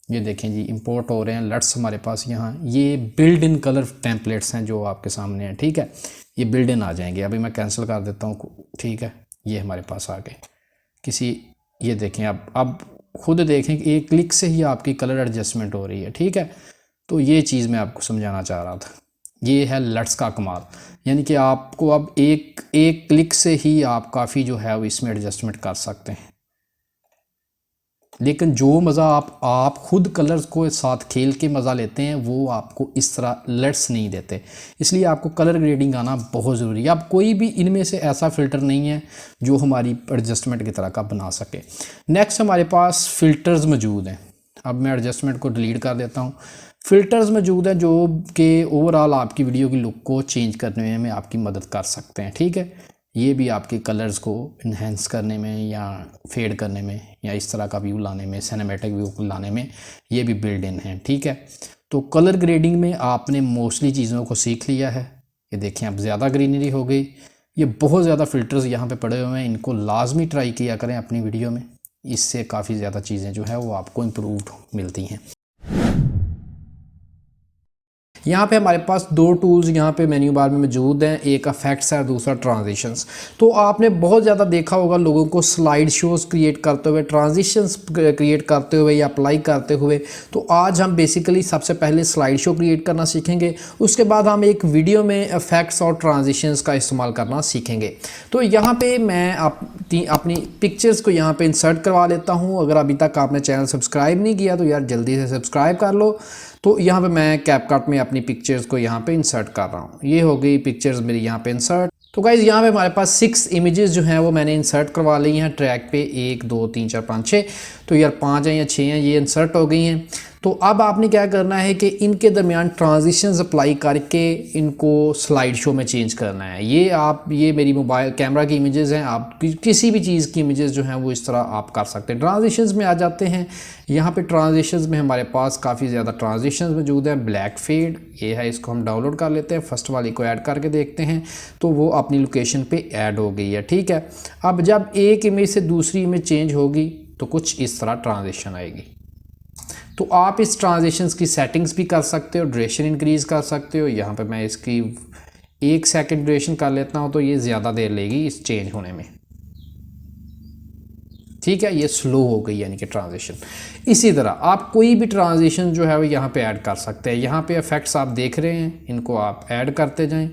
ये देखें जी, इंपोर्ट हो रहे हैं लट्स हमारे पास यहाँ। ये बिल्ड इन कलर टेम्पलेट्स हैं जो आपके सामने हैं, ठीक है, ये बिल्ड इन आ जाएंगे। अभी मैं कैंसिल कर देता हूँ, ठीक है, ये हमारे पास आ गए किसी। ये देखें, अब खुद देखें कि एक क्लिक से ही आपकी कलर एडजस्टमेंट हो रही है, ठीक है। तो ये चीज़ मैं आपको समझाना चाह रहा था। ये है लट्स का कमाल, यानी कि आपको अब एक क्लिक से ही आप काफ़ी जो है वो इसमें एडजस्टमेंट कर सकते हैं। लेकिन जो मज़ा आप खुद कलर्स को साथ खेल के मज़ा लेते हैं वो आपको इस तरह लट्स नहीं देते। इसलिए आपको कलर ग्रेडिंग आना बहुत ज़रूरी है। अब कोई भी इनमें से ऐसा फ़िल्टर नहीं है जो हमारी एडजस्टमेंट की तरह का बना सके। नेक्स्ट हमारे पास फ़िल्टर्स मौजूद हैं। अब मैं एडजस्टमेंट को डिलीट कर देता हूँ। फ़िल्टर्स मौजूद हैं जो कि ओवरऑल आपकी वीडियो की लुक को चेंज करने में आपकी मदद कर सकते हैं, ठीक है। ये भी आपके कलर्स को इन्हेंस करने में या फेड करने में या इस तरह का व्यू लाने में, सिनेमैटिक व्यू को लाने में ये भी बिल्ड इन है, ठीक है। तो कलर ग्रेडिंग में आपने मोस्टली चीज़ों को सीख लिया है। ये देखें, अब ज़्यादा ग्रीनरी हो गई। ये बहुत ज़्यादा फ़िल्टर्स यहाँ पे पड़े हुए हैं, इनको लाजमी ट्राई किया करें अपनी वीडियो में। इससे काफ़ी ज़्यादा चीज़ें जो है वो आपको इम्प्रूव्ड मिलती हैं। यहाँ पे हमारे पास दो टूल्स यहाँ पे मेन्यू बार में मौजूद हैं, एक इफेक्ट्स है, दूसरा ट्रांजिशंस। तो आपने बहुत ज़्यादा देखा होगा लोगों को स्लाइड शोज क्रिएट करते हुए, ट्रांजिशंस क्रिएट करते हुए या अप्लाई करते हुए। तो आज हम बेसिकली सबसे पहले स्लाइड शो क्रिएट करना सीखेंगे, उसके बाद हम एक वीडियो में इफेक्ट्स और ट्रांजिशंस का इस्तेमाल करना सीखेंगे। तो यहाँ पर मैं अपनी पिक्चर्स को यहाँ पर इंसर्ट करवा लेता हूँ। अगर अभी तक आपने चैनल सब्सक्राइब नहीं किया तो यार जल्दी से सब्सक्राइब कर लो। तो यहाँ पे मैं कैपकट में अपनी पिक्चर्स को यहाँ पे इंसर्ट कर रहा हूँ। ये हो गई पिक्चर्स मेरी यहाँ पे इंसर्ट। तो गाइज़ यहाँ पे हमारे पास 6 इमेजेस जो हैं वो मैंने इंसर्ट करवा ली हैं ट्रैक पे, 1 2 3 4 5 6। तो यार 5 हैं या 6 हैं, ये इंसर्ट हो गई हैं। तो अब आपने क्या करना है कि इनके दरमियान ट्रांजिशंस अप्लाई करके इनको स्लाइड शो में चेंज करना है। ये मेरी मोबाइल कैमरा की इमेजेस हैं, आप किसी भी चीज़ की इमेजेस जो हैं वो इस तरह आप कर सकते हैं। ट्रांजिशंस में आ जाते हैं। यहाँ पे ट्रांजिशंस में हमारे पास काफ़ी ज़्यादा ट्रांजिशंस मौजूद हैं। ब्लैक फेड ये है, इसको हम डाउनलोड कर लेते हैं। फर्स्ट वाली को ऐड करके देखते हैं तो वो अपनी लोकेशन पे ऐड हो गई है, ठीक है। अब जब एक इमेज से दूसरी इमेज चेंज होगी तो कुछ इस तरह ट्रांजिशन आएगी। तो आप इस ट्रांजिशंस की सेटिंग्स भी कर सकते हो, ड्यूरेशन इंक्रीज़ कर सकते हो। यहाँ पे मैं इसकी 1 सेकंड ड्यूरेशन कर लेता हूँ तो ये ज़्यादा देर लेगी इस चेंज होने में, ठीक है। ये स्लो हो गई यानी कि ट्रांजिशन। इसी तरह आप कोई भी ट्रांजिशन जो है वो यहाँ पे ऐड कर सकते हैं। यहाँ पे इफेक्ट्स आप देख रहे हैं, इनको आप ऐड करते जाएं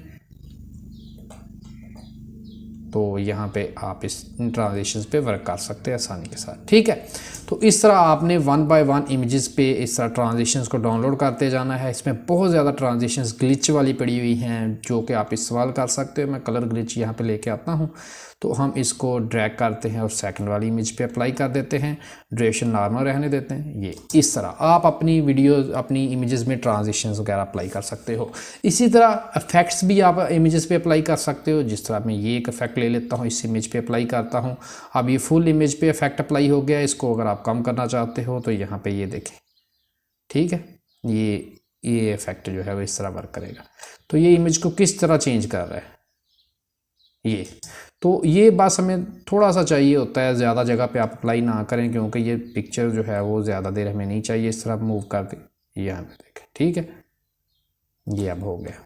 तो यहाँ पे आप इस ट्रांजिशंस पे वर्क कर सकते हैं आसानी के साथ, ठीक है। तो इस तरह आपने 1 बाय 1 इमेजेस पे इस तरह ट्रांजिशंस को डाउनलोड करते जाना है। इसमें बहुत ज़्यादा ट्रांजिशंस ग्लिच वाली पड़ी हुई हैं जो कि आप इस्तेमाल कर सकते हो। मैं कलर ग्लिच यहाँ पे लेके आता हूँ तो हम इसको ड्रैग करते हैं और सेकंड वाली इमेज पे अप्लाई कर देते हैं। ड्यूरेशन नॉर्मल रहने देते हैं। ये इस तरह आप अपनी वीडियोस अपनी इमेजेस में ट्रांजिशंस वगैरह अप्लाई कर सकते हो। इसी तरह इफेक्ट्स भी आप इमेजेस पे अप्लाई कर सकते हो। जिस तरह मैं ये एक इफेक्ट ले लेता हूँ, इस इमेज पे अप्लाई करता हूँ। अब ये फुल इमेज पे इफेक्ट अप्लाई हो गया। इसको अगर आप कम करना चाहते हो तो यहाँ पे ये देखें, ठीक है। ये इफेक्ट जो है वो इस तरह वर्क करेगा। तो ये इमेज को किस तरह चेंज कर रहा है ये, तो ये बस हमें थोड़ा सा चाहिए होता है। ज़्यादा जगह पे आप अप्लाई ना करें क्योंकि ये पिक्चर जो है वो ज़्यादा देर हमें नहीं चाहिए। इस तरह मूव कर दे, यहाँ पे देखें, ठीक है। ये अब हो गया,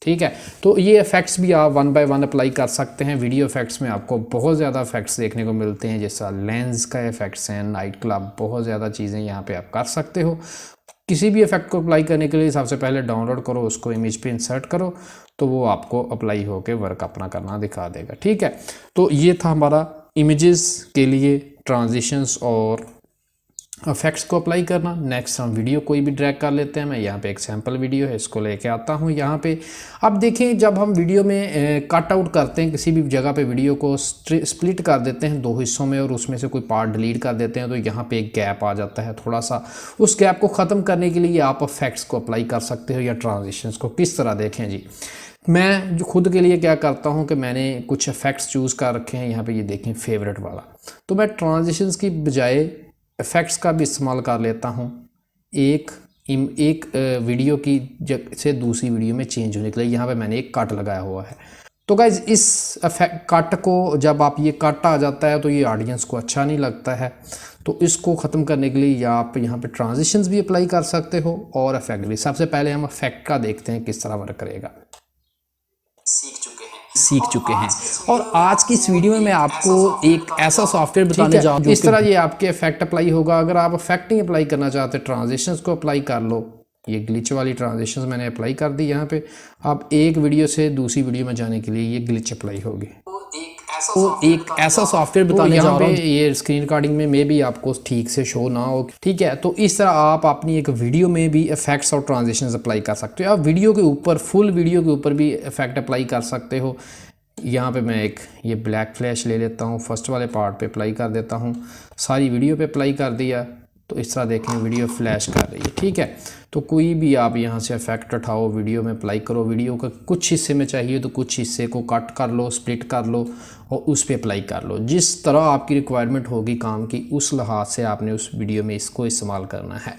ठीक है। तो ये इफेक्ट्स भी आप 1 बाय 1 अप्लाई कर सकते हैं। वीडियो इफेक्ट्स में आपको बहुत ज़्यादा इफेक्ट्स देखने को मिलते हैं, जैसा लेंस का इफेक्ट्स हैं, नाइट क्लब, बहुत ज़्यादा चीज़ें यहाँ पे आप कर सकते हो। किसी भी इफेक्ट को अप्लाई करने के लिए सबसे पहले डाउनलोड करो, उसको इमेज पे इंसर्ट करो तो वो आपको अप्लाई होके वर्क अपना करना दिखा देगा, ठीक है। तो ये था हमारा इमेजेस के लिए ट्रांजिशंस और इफेक्ट्स को अप्लाई करना। नेक्स्ट हम वीडियो कोई भी ड्रैग कर लेते हैं। मैं यहाँ पे एक सैम्पल वीडियो है, इसको लेके आता हूँ यहाँ पे। अब देखें, जब हम वीडियो में कट आउट करते हैं किसी भी जगह पे, वीडियो को स्प्लिट कर देते हैं 2 हिस्सों में और उसमें से कोई पार्ट डिलीट कर देते हैं तो यहाँ पे एक गैप आ जाता है थोड़ा सा। उस गैप को ख़त्म करने के लिए आप इफेक्ट्स को अप्लाई कर सकते हो या ट्रांजिशंस को। किस तरह देखें जी, मैं जो खुद के लिए क्या करता हूँ कि मैंने कुछ इफेक्ट्स चूज़ कर रखे हैं। यहाँ पे ये देखें फेवरेट वाला, तो मैं ट्रांजिशंस की बजाय इफेक्ट्स का भी इस्तेमाल कर लेता हूँ एक वीडियो की से दूसरी वीडियो में चेंज होने के लिए। यहाँ पे मैंने एक कट लगाया हुआ है। तो गाइज इस इफेक्ट कट को, जब आप ये कट आ जाता है तो ये ऑडियंस को अच्छा नहीं लगता है। तो इसको ख़त्म करने के लिए या आप यहाँ पे ट्रांजिशंस भी अप्लाई कर सकते हो और इफेक्ट भी। सबसे पहले हम इफेक्ट का देखते हैं किस तरह वर्क करेगा। सीख चुके हैं और आज की इस वीडियो में मैं आपको एक ऐसा सॉफ्टवेयर बताने जा रहा हूँ। इस तरह ये आपके इफेक्ट अप्लाई होगा। अगर आप इफेक्ट नहीं अप्लाई करना चाहते, ट्रांजिशंस को अप्लाई कर लो। ये ग्लिच वाली ट्रांजिशंस मैंने अप्लाई कर दी यहाँ पे। अब एक वीडियो से दूसरी वीडियो में जाने के लिए ये ग्लिच अप्लाई होगी। तो एक ऐसा सॉफ्टवेयर बताने जा रहा हूँ, ये स्क्रीन रिकॉर्डिंग में मे भी आपको ठीक से शो ना हो, ठीक है। तो इस तरह आप अपनी एक वीडियो में भी इफेक्ट्स और ट्रांजिशंस अप्लाई कर सकते हो। आप वीडियो के ऊपर, फुल वीडियो के ऊपर भी इफेक्ट अप्लाई कर सकते हो। यहाँ पे मैं एक ये ब्लैक फ्लैश ले लेता हूँ, फर्स्ट वाले पार्ट पे अप्लाई कर देता हूँ, सारी वीडियो पे अप्लाई कर दिया। तो इस तरह देखें वीडियो फ्लैश कर रही है, ठीक है। तो कोई भी आप यहाँ से इफेक्ट उठाओ, वीडियो में अप्लाई करो। वीडियो का कुछ हिस्से में चाहिए तो कुछ हिस्से को कट कर लो, स्प्लिट कर लो और उस पर अप्लाई कर लो। जिस तरह आपकी रिक्वायरमेंट होगी काम की, उस लिहाज से आपने उस वीडियो में इसको इस्तेमाल करना है।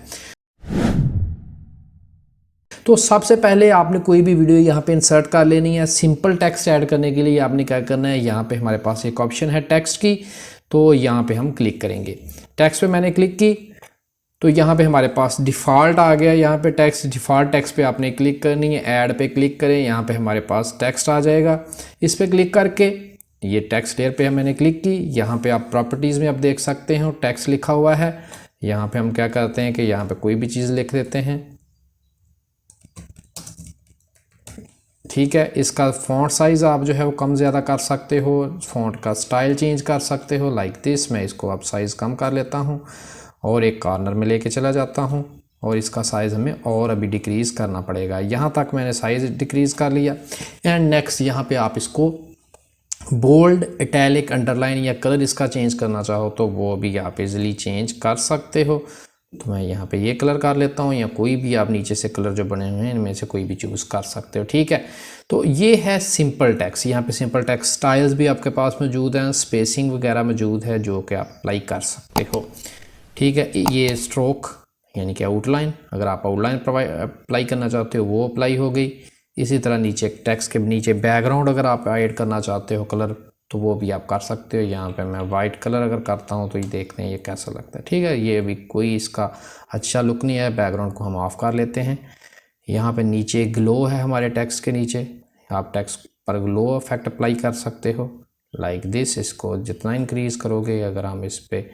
तो सबसे पहले आपने कोई भी वीडियो यहाँ पे इंसर्ट कर लेनी है। सिंपल टेक्स्ट ऐड करने के लिए आपने क्या करना है, यहाँ पे हमारे पास एक ऑप्शन है टेक्स्ट की, तो यहाँ पे हम क्लिक करेंगे। टेक्स्ट पे मैंने क्लिक की तो यहाँ पे हमारे पास डिफ़ॉल्ट आ गया। यहाँ पे टेक्स्ट, डिफ़ॉल्ट टेक्स्ट पे आपने क्लिक करनी है। ऐड पे क्लिक करें, यहाँ पे हमारे पास टेक्स्ट आ जाएगा। इस पर क्लिक करके ये टेक्स्ट लेयर पे मैंने क्लिक की। यहाँ पे आप प्रॉपर्टीज़ में आप देख सकते हो टेक्स्ट लिखा हुआ है। यहाँ पे हम क्या करते हैं कि यहाँ पे कोई भी चीज़ लिख देते हैं, ठीक है। इसका फ़ॉन्ट साइज़ आप जो है वो कम ज़्यादा कर सकते हो, फ़ॉन्ट का स्टाइल चेंज कर सकते हो लाइक दिस। मैं इसको अब साइज़ कम कर लेता हूँ और एक कॉर्नर में लेके चला जाता हूँ और इसका साइज़ हमें और अभी डिक्रीज़ करना पड़ेगा। यहाँ तक मैंने साइज़ डिक्रीज़ कर लिया। एंड नेक्स्ट यहाँ पे आप इसको बोल्ड, इटैलिक, अंडरलाइन या कलर इसका चेंज करना चाहो तो वो भी आप इजीली चेंज कर सकते हो। तो मैं यहाँ पे ये कलर कर लेता हूँ, या कोई भी आप नीचे से कलर जो बने हुए हैं इनमें से कोई भी चूज़ कर सकते हो, ठीक है। तो ये है सिंपल टेक्स्ट। यहाँ पे सिंपल टेक्स्ट स्टाइल्स भी आपके पास मौजूद हैं, स्पेसिंग वगैरह मौजूद है जो कि आप अप्लाई कर सकते हो, ठीक है। ये स्ट्रोक यानी कि आउटलाइन, अगर आप आउटलाइन अप्लाई करना चाहते हो वो अप्लाई हो गई। इसी तरह नीचे टेक्स्ट के नीचे बैकग्राउंड अगर आप ऐड करना चाहते हो कलर तो वो भी आप कर सकते हो। यहाँ पे मैं वाइट कलर अगर करता हूँ तो ये देखते हैं ये कैसा लगता है, ठीक है। ये अभी कोई इसका अच्छा लुक नहीं है, बैकग्राउंड को हम ऑफ कर लेते हैं। यहाँ पे नीचे ग्लो है हमारे टेक्स्ट के नीचे, आप टेक्स्ट पर ग्लो इफेक्ट अप्लाई कर सकते हो लाइक दिस। इसको जितना इंक्रीज़ करोगे, अगर हम इस पर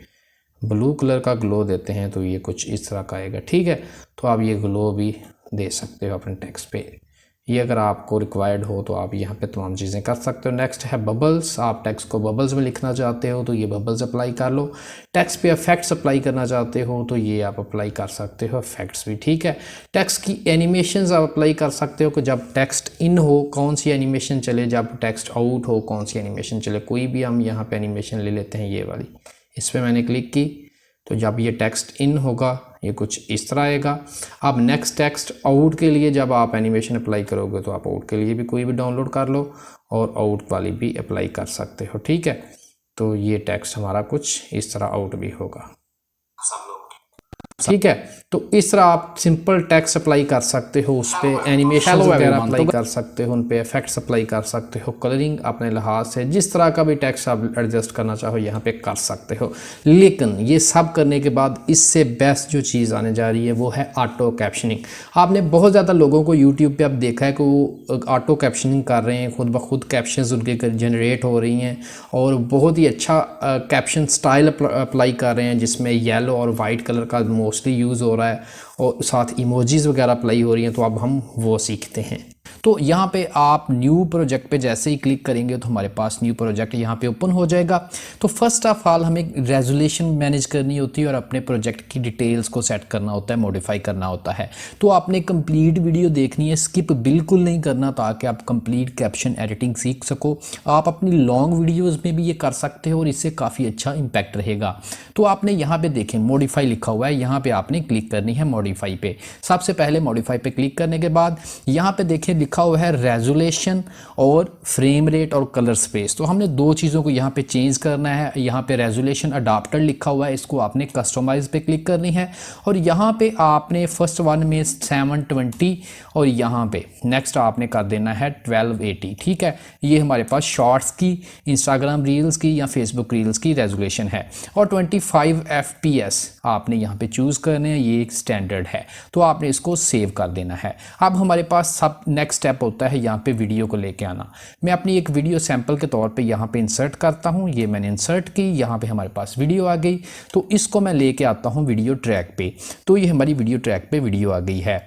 ब्लू कलर का ग्लो देते हैं तो ये कुछ इस तरह का आएगा, ठीक है। तो आप ये ग्लो भी दे सकते हो अपने टेक्स्ट पे, ये अगर आपको रिक्वायर्ड हो तो आप यहाँ पे तमाम चीज़ें कर सकते हो। नेक्स्ट है बबल्स, आप टेक्स्ट को बबल्स में लिखना चाहते हो तो ये बबल्स अप्लाई कर लो। टेक्स्ट पे इफेक्ट्स अप्लाई करना चाहते हो तो ये आप अप्लाई कर सकते हो इफेक्ट्स भी, ठीक है। टेक्स्ट की एनिमेशंस आप अप्लाई कर सकते हो कि जब टेक्स्ट इन हो कौन सी एनिमेशन चले, जब टेक्स्ट आउट हो कौन सी एनिमेशन चले। कोई भी हम यहाँ पे एनिमेशन ले लेते हैं, ये वाली, इस पर मैंने क्लिक की तो जब ये टेक्स्ट इन होगा ये कुछ इस तरह आएगा। अब नेक्स्ट टेक्स्ट आउट के लिए जब आप एनिमेशन अप्लाई करोगे तो आप आउट के लिए भी कोई भी डाउनलोड कर लो और आउट वाली भी अप्लाई कर सकते हो, ठीक है। तो ये टेक्स्ट हमारा कुछ इस तरह आउट भी होगा, ठीक है। तो इस तरह आप सिंपल टेक्स्ट अप्लाई कर सकते हो, उस पर एनिमेशन वगैरह अप्लाई कर सकते हो, उन पे इफेक्ट्स अप्लाई कर सकते हो, कलरिंग अपने लिहाज से जिस तरह का भी टेक्स्ट आप एडजस्ट करना चाहो यहाँ पे कर सकते हो। लेकिन ये सब करने के बाद इससे बेस्ट जो चीज़ आने जा रही है वो है ऑटो कैप्शनिंग। आपने बहुत ज़्यादा लोगों को यूट्यूब पर अब देखा है कि वो ऑटो कैप्शनिंग कर रहे हैं, खुद ब खुद कैप्शंस उनके जनरेट हो रही हैं और बहुत ही अच्छा कैप्शन स्टाइल अप्लाई कर रहे हैं जिसमें येलो और वाइट कलर का मोस्टली यूज़ हो रहा है और साथ इमोजीज वगैरह अप्लाई हो रही हैं। तो अब हम वो सीखते हैं। तो यहाँ पे आप न्यू प्रोजेक्ट पे जैसे ही क्लिक करेंगे तो हमारे पास न्यू प्रोजेक्ट यहाँ पे ओपन हो जाएगा। तो फर्स्ट ऑफ ऑल हमें रेजोल्यूशन मैनेज करनी होती है और अपने प्रोजेक्ट की डिटेल्स को सेट करना होता है, मॉडिफाई करना होता है। तो आपने कंप्लीट वीडियो देखनी है, स्किप बिल्कुल नहीं करना ताकि आप कंप्लीट कैप्शन एडिटिंग सीख सको। आप अपनी लॉन्ग वीडियोज़ में भी ये कर सकते हो और इससे काफ़ी अच्छा इम्पैक्ट रहेगा। तो आपने यहाँ पे देखें मॉडिफाई लिखा हुआ है, यहाँ पे आपने क्लिक करनी है मॉडिफाई पे। सबसे पहले मॉडिफाई पे क्लिक करने के बाद यहाँ पे देखें लिखा हुआ है रेजोल्यूशन और फ्रेम रेट और कलर स्पेस। तो हमने दो चीज़ों को यहाँ पे चेंज करना है। यहाँ पे रेजोल्यूशन अडाप्टर लिखा हुआ है, इसको आपने कस्टमाइज पे क्लिक करनी है और यहाँ पे आपने फर्स्ट वन में 720 और यहाँ पे नेक्स्ट आपने कर देना है 1280, ठीक है। ये हमारे पास शॉर्ट्स की, इंस्टाग्राम रील्स की या फेसबुक रील्स की रेजोल्यूशन है और 25 FPS आपने यहाँ पे चूज़ करने हैं, ये एक स्टैंडर्ड है। तो आपने इसको सेव कर देना है। अब हमारे पास सब नेक्स्ट स्टेप होता है यहाँ पे वीडियो को लेके आना। मैं अपनी एक वीडियो सैंपल के तौर पे यहाँ पे इंसर्ट करता हूँ। ये मैंने इंसर्ट की, यहाँ पे हमारे पास वीडियो आ गई। तो इसको मैं लेके आता हूँ वीडियो ट्रैक पे। तो ये हमारी वीडियो ट्रैक पे वीडियो आ गई है।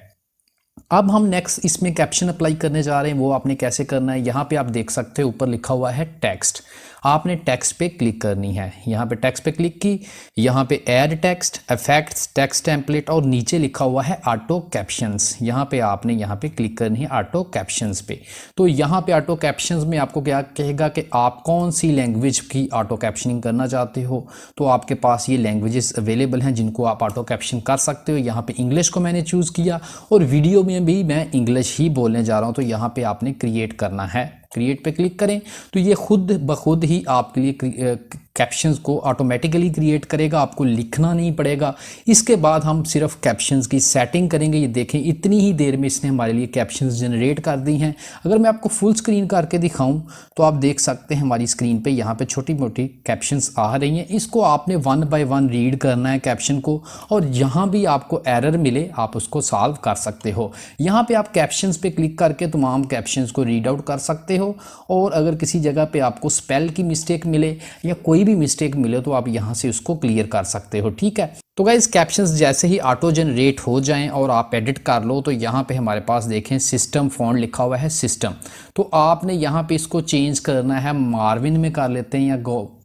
अब हम नेक्स्ट इसमें कैप्शन अप्लाई करने जा रहे हैं। वो आपने कैसे करना है, यहाँ पे आप देख सकते हो ऊपर लिखा हुआ है टेक्स्ट। आपने टेक्स्ट पे क्लिक करनी है। यहाँ पे टेक्स्ट पे क्लिक की, यहाँ पे add text, effects, text template और नीचे लिखा हुआ है ऑटो कैप्शंस। यहाँ पे आपने यहाँ पे क्लिक करनी है ऑटो कैप्शंस पे। तो यहाँ पे ऑटो कैप्शंस में आपको क्या कहेगा कि आप कौन सी लैंग्वेज की ऑटो कैप्शनिंग करना चाहते हो। तो आपके पास ये लैंग्वेजेस अवेलेबल हैं जिनको आप ऑटो कैप्शन कर सकते हो। यहाँ पे इंग्लिश को मैंने चूज़ किया और वीडियो में भी मैं इंग्लिश ही बोलने जा रहा हूँ। तो यहाँ पे आपने क्रिएट करना है, क्रिएट पे क्लिक करें तो ये खुद ब खुद ही आपके लिए कैप्शंस को ऑटोमेटिकली क्रिएट करेगा, आपको लिखना नहीं पड़ेगा। इसके बाद हम सिर्फ कैप्शंस की सेटिंग करेंगे। ये देखें इतनी ही देर में इसने हमारे लिए कैप्शंस जनरेट कर दी हैं। अगर मैं आपको फुल स्क्रीन करके दिखाऊं तो आप देख सकते हैं हमारी स्क्रीन पे यहाँ पे छोटी मोटी कैप्शंस आ रही हैं। इसको आपने 1 बाय 1 रीड करना है कैप्शन को और जहाँ भी आपको एरर मिले आप उसको सॉल्व कर सकते हो। यहाँ पे आप कैप्शंस पे क्लिक करके तमाम कैप्शंस को रीड आउट कर सकते हो और अगर किसी जगह पे आपको स्पेल की मिस्टेक मिले या कोई भी मिस्टेक मिले तो आप यहाँ से उसको क्लियर कर सकते हो, ठीक है। तो गाइस कैप्शंस जैसे ही ऑटो जनरेट हो जाएं और आप एडिट कर लो तो यहाँ पे हमारे पास देखें सिस्टम फॉन्ट लिखा हुआ है सिस्टम। तो आपने यहाँ पे इसको चेंज करना है, मार्विन में कर लेते हैं या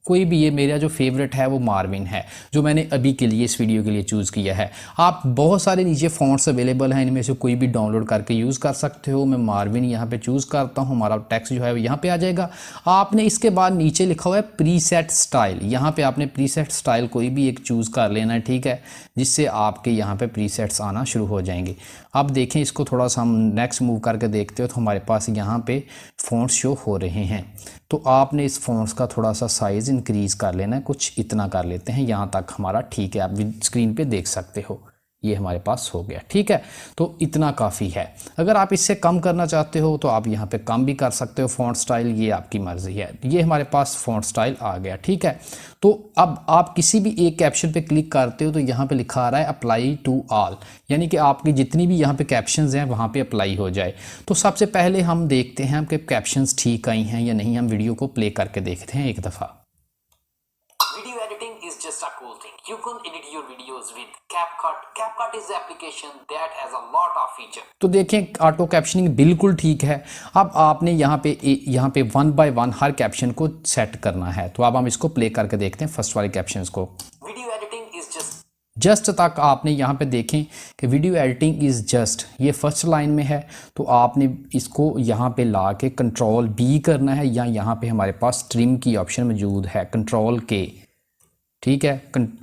कोई भी, ये मेरा जो फेवरेट है वो मार्विन है, जो मैंने अभी के लिए इस वीडियो के लिए चूज़ किया है। आप बहुत सारे नीचे फ़ॉन्ट्स अवेलेबल हैं, इनमें से कोई भी डाउनलोड करके यूज़ कर सकते हो। मैं मार्विन यहाँ पे चूज़ करता हूँ, हमारा टेक्स्ट जो है वो यहाँ पे आ जाएगा। आपने इसके बाद नीचे लिखा हुआ है प्रीसेट स्टाइल, यहाँ पे आपने प्रीसेट स्टाइल कोई भी एक चूज़ कर लेना है, ठीक है, जिससे आपके यहाँ पे प्रीसेट्स आना शुरू हो जाएंगे। अब देखें इसको थोड़ा सा हम नेक्स्ट मूव करके देखते हो तो हमारे पास यहाँ पे फ़ॉन्ट्स शो हो रहे हैं। तो आपने इस फ़ॉन्ट्स का थोड़ा सा साइज़ इंक्रीज़ कर लेना है, कुछ इतना कर लेते हैं, यहाँ तक हमारा ठीक है, आप स्क्रीन पे देख सकते हो ये हमारे पास हो गया, ठीक है। तो इतना काफ़ी है। अगर आप इससे कम करना चाहते हो तो आप यहाँ पे कम भी कर सकते हो फ़ॉन्ट स्टाइल, ये आपकी मर्ज़ी है। ये हमारे पास फ़ॉन्ट स्टाइल आ गया, ठीक है। तो अब आप किसी भी एक कैप्शन पे क्लिक करते हो तो यहाँ पे लिखा आ रहा है अप्लाई टू ऑल, यानी कि आपकी जितनी भी यहाँ पे कैप्शंस हैं वहाँ पे अप्लाई हो जाए। तो सबसे पहले हम देखते हैं कि कैप्शंस ठीक आई हैं या नहीं। हम वीडियो को प्ले करके देखते हैं एक दफ़ा। Video editing is just a cool thing. You can edit your videos with CapCut. CapCut is the application that has a lot of features. तो देखें ऑटो कैप्शनिंग बिल्कुल ठीक है। अब आपने यहाँ पे 1 बाय 1 हर कैप्शन को सेट करना है। तो अब हम इसको प्ले करके देखते हैं फर्स्ट वाले कैप्शंस को। Video editing is जस्ट तक आपने यहाँ पे देखें कि वीडियो एडिटिंग इज़ जस्ट, ये फर्स्ट लाइन में है। तो आपने इसको यहाँ पे ला के कंट्रोल बी करना है, या यहाँ पे हमारे पास ट्रिम की ऑप्शन मौजूद है, कंट्रोल के, ठीक है।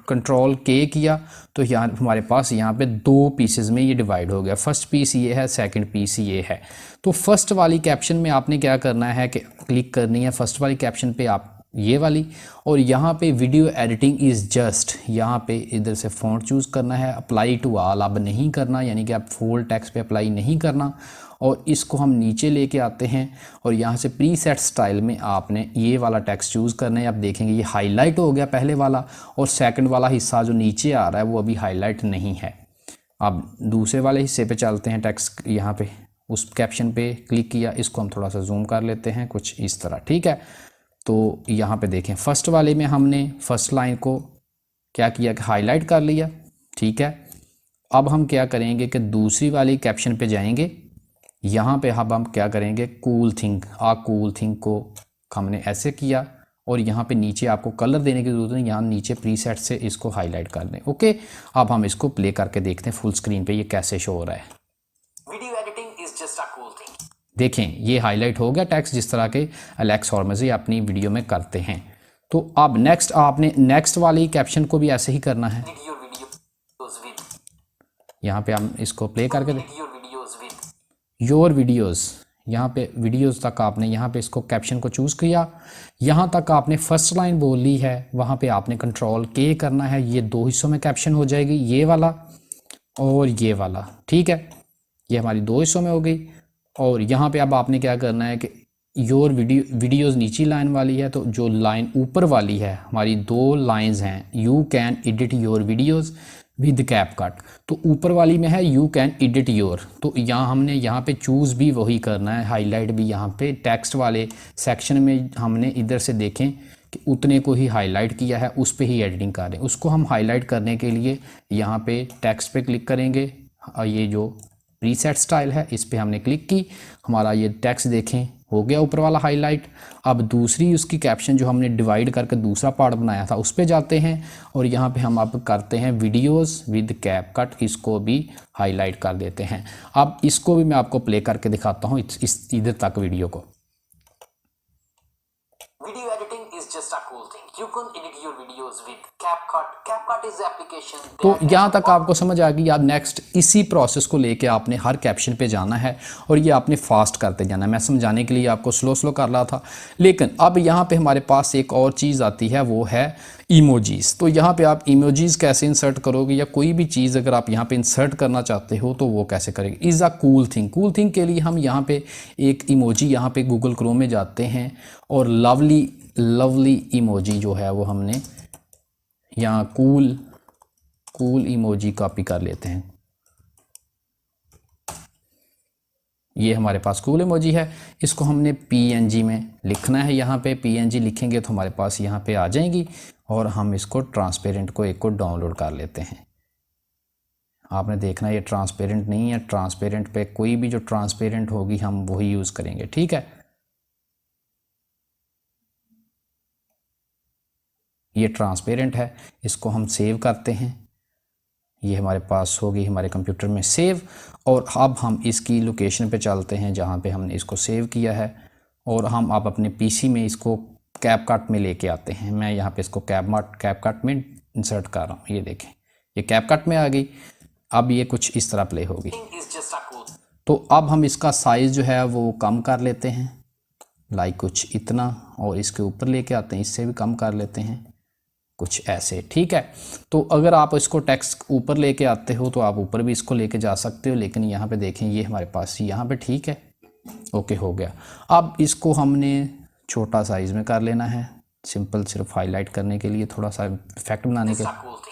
कंट्रोल के किया तो यहाँ हमारे पास यहाँ पे 2 पीसेस में ये डिवाइड हो गया। फर्स्ट पीस ये है, सेकंड पीस ये है। तो फर्स्ट वाली कैप्शन में आपने क्या करना है कि क्लिक करनी है फर्स्ट वाली कैप्शन पे आप, ये वाली, और यहाँ पे वीडियो एडिटिंग इज़ जस्ट, यहाँ पे इधर से फ़ॉन्ट चूज़ करना है, अप्लाई टू ऑल अब नहीं करना, यानी कि आप फुल टेक्स्ट पे अप्लाई नहीं करना। और इसको हम नीचे लेके आते हैं और यहाँ से प्रीसेट स्टाइल में आपने ये वाला टेक्स्ट चूज़ करना है। आप देखेंगे ये हाईलाइट हो गया पहले वाला, और सेकंड वाला हिस्सा जो नीचे आ रहा है वो अभी हाईलाइट नहीं है। अब दूसरे वाले हिस्से पे चलते हैं, टेक्स्ट यहाँ पे उस कैप्शन पे क्लिक किया, इसको हम थोड़ा सा जूम कर लेते हैं कुछ इस तरह, ठीक है। तो यहाँ पे देखें फर्स्ट वाले में हमने फर्स्ट लाइन को क्या किया कि हाईलाइट कर लिया, ठीक है। अब हम क्या करेंगे कि दूसरी वाली कैप्शन पे जाएंगे, यहाँ पे अब हम क्या करेंगे कूल थिंग को हमने ऐसे किया, और यहाँ पे नीचे आपको कलर देने की ज़रूरत नहीं, यहाँ नीचे प्रीसेट से इसको हाईलाइट कर दें, ओके। अब हम इसको प्ले करके देखते हैं फुल स्क्रीन पे ये कैसे शो हो रहा है। video editing is just a cool thing. देखें ये हाईलाइट हो गया टेक्स्ट, जिस तरह के एलेक्स हॉर्मज़ी अपनी वीडियो में करते हैं। तो अब नेक्स्ट आपने नेक्स्ट वाली कैप्शन को भी ऐसे ही करना है। Edit your videos with. यहाँ पे हम इसको प्ले करके Edit your videos with. Your videos, यहाँ पे वीडियोज़ तक आपने यहाँ पे इसको कैप्शन को चूज़ किया, यहाँ तक आपने फर्स्ट लाइन बोल ली है, वहाँ पे आपने कंट्रोल के करना है। ये 2 हिस्सों में कैप्शन हो जाएगी, ये वाला और ये वाला, ठीक है। ये हमारी 2 हिस्सों में हो गई। और यहाँ पे अब आपने क्या करना है कि योर वीडियोज़ नीची लाइन वाली है, तो जो लाइन ऊपर वाली है हमारी 2 लाइंस हैं, you can edit your videos with CapCut. तो ऊपर वाली में है यू कैन एडिट योर, तो यहाँ हमने यहाँ पे चूज़ भी वही करना है, हाईलाइट भी यहाँ पे टेक्स्ट वाले सेक्शन में हमने इधर से देखें कि उतने को ही हाईलाइट किया है, उस पर ही एडिटिंग कर रहे हैं। उसको हम हाईलाइट करने के लिए यहाँ पे टेक्स्ट पे क्लिक करेंगे, ये जो प्रीसेट स्टाइल है इस पे हमने क्लिक की, हमारा ये टेक्स्ट देखें हो गया ऊपर वाला हाईलाइट। अब दूसरी उसकी कैप्शन जो हमने डिवाइड करके दूसरा पार्ट बनाया था उस पे जाते हैं, और यहाँ पे हम अब करते हैं वीडियोस विद कैपकट, इसको भी हाईलाइट कर देते हैं। अब इसको भी मैं आपको प्ले करके दिखाता हूँ इस इधर तक वीडियो को। Video editing is just a cool thing. You can edit your videos with CapCut. CapCut is the application तो that यहाँ तक आपको समझ आ गई। अब नेक्स्ट इसी प्रोसेस को लेके आपने हर कैप्शन पे जाना है, और ये आपने फास्ट करते जाना है। मैं समझाने के लिए आपको स्लो कर रहा था, लेकिन अब यहाँ पे हमारे पास एक और चीज़ आती है, वो है इमोजीज़। तो यहाँ पे आप इमोजीज़ कैसे इंसर्ट करोगे, या कोई भी चीज़ अगर आप यहाँ पे इंसर्ट करना चाहते हो तो वो कैसे करेंगे। इज़ अ कूल थिंग के लिए हम यहाँ पे एक इमोजी, यहाँ पे गूगल क्रोम में जाते हैं और लवली इमोजी जो है वो हमने यहाँ कूल इमोजी कॉपी कर लेते हैं। ये हमारे पास कूल इमोजी है, इसको हमने PNG में लिखना है। यहाँ पे PNG लिखेंगे तो हमारे पास यहाँ पे आ जाएंगी, और हम इसको ट्रांसपेरेंट को एक को डाउनलोड कर लेते हैं। आपने देखना ये ट्रांसपेरेंट नहीं है, ट्रांसपेरेंट पे कोई भी जो ट्रांसपेरेंट होगी हम वही यूज़ करेंगे, ठीक है। ये ट्रांसपेरेंट है, इसको हम सेव करते हैं। ये हमारे पास होगी हमारे कंप्यूटर में सेव। और अब हम इसकी लोकेशन पे चलते हैं जहाँ पे हमने इसको सेव किया है, और हम अब अपने पीसी में इसको कैपकट में लेके आते हैं। मैं यहाँ पे इसको कैपकट में इंसर्ट कर रहा हूँ। ये देखें, ये कैपकट में आ गई। अब ये कुछ इस तरह प्ले होगी। Is just a cool. तो अब हम इसका साइज़ जो है वो कम कर लेते हैं, लाइक कुछ इतना, और इसके ऊपर लेके आते हैं, इससे भी कम कर लेते हैं कुछ ऐसे, ठीक है। तो अगर आप इसको टेक्स्ट ऊपर लेके आते हो तो आप ऊपर भी इसको लेके जा सकते हो, लेकिन यहाँ पे देखें ये हमारे पास यहाँ पे ठीक है, ओके हो गया। अब इसको हमने छोटा साइज़ में कर लेना है, सिंपल सिर्फ हाईलाइट करने के लिए, थोड़ा सा इफेक्ट बनाने के। Just a cool thing.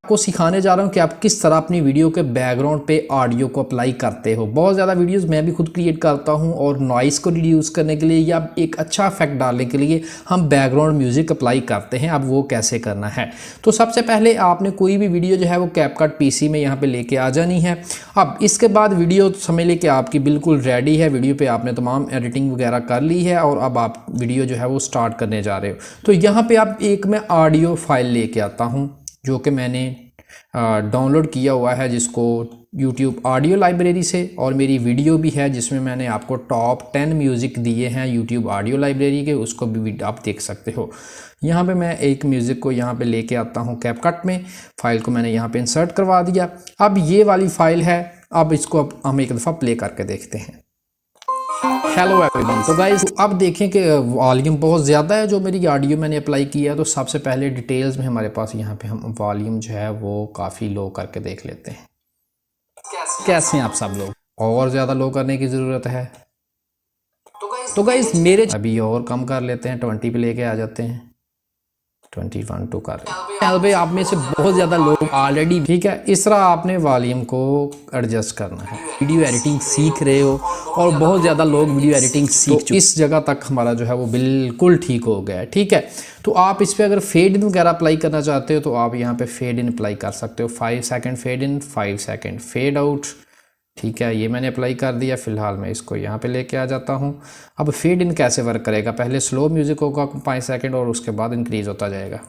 आपको सिखाने जा रहा हूँ कि आप किस तरह अपनी वीडियो के बैकग्राउंड पे ऑडियो को अप्लाई करते हो। बहुत ज़्यादा वीडियोस मैं भी खुद क्रिएट करता हूँ, और नॉइस को रिड्यूस करने के लिए या एक अच्छा इफेक्ट डालने के लिए हम बैकग्राउंड म्यूज़िक अप्लाई करते हैं। अब वो कैसे करना है, तो सबसे पहले आपने कोई भी वीडियो जो है वो कैपकट पीसी में यहाँ पर लेके आ जानी है। अब इसके बाद वीडियो समझ लें कि आपकी बिल्कुल रेडी है, वीडियो पर आपने तमाम एडिटिंग वगैरह कर ली है, और अब आप वीडियो जो है वो स्टार्ट करने जा रहे हो। तो यहाँ पर आप एक मैं ऑडियो फाइल लेके आता हूँ जो कि मैंने डाउनलोड किया हुआ है, जिसको YouTube ऑडियो लाइब्रेरी से, और मेरी वीडियो भी है जिसमें मैंने आपको टॉप 10 म्यूज़िक दिए हैं YouTube ऑडियो लाइब्रेरी के, उसको भी आप देख सकते हो। यहाँ पे मैं एक म्यूज़िक को यहाँ पे लेके आता हूँ कैपकट में, फ़ाइल को मैंने यहाँ पे इंसर्ट करवा दिया। अब ये वाली फ़ाइल है, अब इसको अब हम एक दफ़ा प्ले करके देखते हैं। Hello everyone. तो गाइस अब देखें कि वॉल्यूम बहुत ज़्यादा है जो मेरी ऑडियो मैंने अप्लाई किया है। तो सबसे पहले डिटेल्स में हमारे पास यहाँ पे हम वॉल्यूम जो है वो काफ़ी लो करके देख लेते हैं। कैसे हैं आप सब लोग? और ज़्यादा लो करने की ज़रूरत है। तो गाइस मेरे अभी और कम कर लेते हैं, 20 पे लेके आ जाते हैं, 21 2 कर रहे हैं। आप में से बहुत ज़्यादा लोग ऑलरेडी, ठीक है, इस तरह आपने वॉल्यूम को एडजस्ट करना है। वीडियो एडिटिंग सीख रहे हो और बहुत ज़्यादा लोग वीडियो एडिटिंग सीख चुके, इस जगह तक हमारा जो है वो बिल्कुल ठीक हो गया है, ठीक है। तो आप इस पर अगर फेड इन वगैरह अप्लाई करना चाहते हो तो आप यहाँ पे फेड इन अप्लाई कर सकते हो। 5 second fade in, 5 second fade out, ठीक है, ये मैंने अप्लाई कर दिया। फ़िलहाल मैं इसको यहाँ पे लेके आ जाता हूँ। अब फेड इन कैसे वर्क करेगा, पहले स्लो म्यूज़िक होगा 5 सेकंड और उसके बाद इंक्रीज़ होता जाएगा।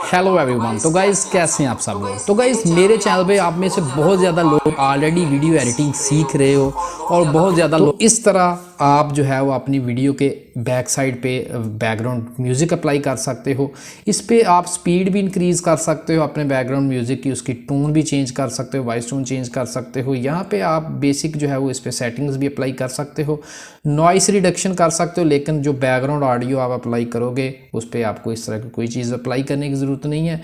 Hello everyone. तो गाइस कैसे हैं आप सब लोग? तो गाइस मेरे चैनल पे आप में से बहुत ज़्यादा लोग ऑलरेडी वीडियो एडिटिंग सीख रहे हो, और बहुत ज़्यादा लोग इस तरह आप जो है वो अपनी वीडियो के बैक साइड पे बैकग्राउंड म्यूज़िक अप्लाई कर सकते हो। इस पे आप स्पीड भी इंक्रीज़ कर सकते हो अपने बैकग्राउंड म्यूज़िक की, उसकी टोन भी चेंज कर सकते हो, वॉइस टोन चेंज कर सकते हो। यहाँ पे आप बेसिक जो है वो इस पे सेटिंग्स भी अप्लाई कर सकते हो, नॉइस रिडक्शन कर सकते हो। लेकिन जो बैकग्राउंड ऑडियो आप अप्लाई करोगे उस पर आपको इस तरह की कोई चीज़ अप्लाई करने की ज़रूरत नहीं है।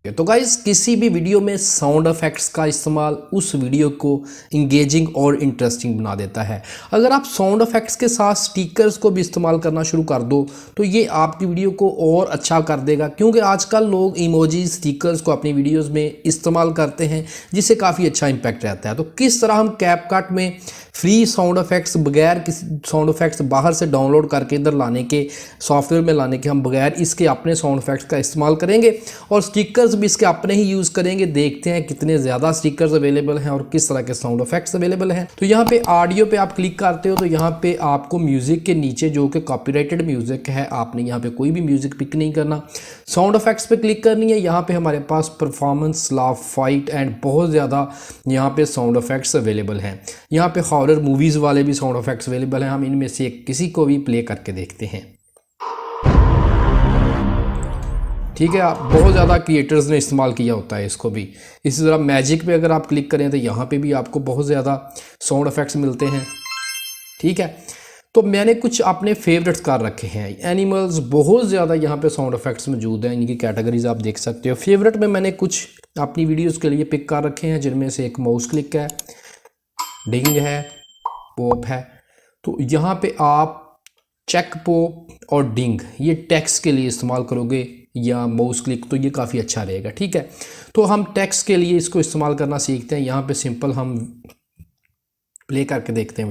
तो गाइस किसी भी वीडियो में साउंड इफेक्ट्स का इस्तेमाल उस वीडियो को इंगेजिंग और इंटरेस्टिंग बना देता है। अगर आप साउंड इफेक्ट्स के साथ स्टिकर्स को भी इस्तेमाल करना शुरू कर दो तो ये आपकी वीडियो को और अच्छा कर देगा, क्योंकि आजकल लोग इमोजी स्टिकर्स को अपनी वीडियोस में इस्तेमाल करते हैं, जिससे काफ़ी अच्छा इम्पैक्ट रहता है। तो किस तरह हम कैपकट में फ्री साउंड इफेक्ट्स बगैर किसी साउंड इफेक्ट्स बाहर से डाउनलोड करके इधर लाने के, सॉफ्टवेयर में लाने के, हम बगैर इसके अपने साउंड इफेक्ट्स का इस्तेमाल करेंगे और स्टिकर्स भी इसके अपने ही यूज़ करेंगे। देखते हैं कितने ज़्यादा स्टिकर्स अवेलेबल हैं और किस तरह के साउंड इफेक्ट्स अवेलेबल हैं। तो यहाँ पे ऑडियो पे आप क्लिक करते हो तो यहाँ पे आपको म्यूज़िक के नीचे जो कि कॉपीराइटेड म्यूज़िक है, आपने यहाँ पे कोई भी म्यूज़िक पिक नहीं करना, साउंड इफेक्ट्स पे क्लिक करनी है। यहाँ पे हमारे पास परफॉर्मेंस, लाफ, फाइट एंड बहुत ज़्यादा यहाँ पे साउंड इफेक्ट्स अवेलेबल हैं। यहाँ पे हॉरर मूवीज़ वाले भी साउंड इफेक्ट्स अवेलेबल हैं। हम इनमें से किसी को भी प्ले करके देखते हैं। ठीक है, बहुत ज़्यादा क्रिएटर्स ने इस्तेमाल किया होता है इसको भी। इसी तरह मैजिक पे अगर आप क्लिक करें तो यहाँ पे भी आपको बहुत ज़्यादा साउंड इफेक्ट्स मिलते हैं। ठीक है, तो मैंने कुछ अपने फेवरेट्स कर रखे हैं। एनिमल्स, बहुत ज़्यादा यहाँ पे साउंड इफेक्ट्स मौजूद हैं, इनकी कैटेगरीज आप देख सकते हो। फेवरेट में मैंने कुछ अपनी वीडियोज़ के लिए पिक कर रखे हैं, जिनमें से एक माउस क्लिक है, डिंग है, पॉप है। तो यहाँ पे आप चेक, पॉप और डिंग ये टेक्स्ट के लिए इस्तेमाल करोगे या माउस क्लिक तो ये काफ़ी अच्छा रहेगा। ठीक है, तो हम टेक्स्ट के लिए इसको इस्तेमाल करना सीखते हैं। यहाँ पे सिंपल हम प्ले करके देखते हैं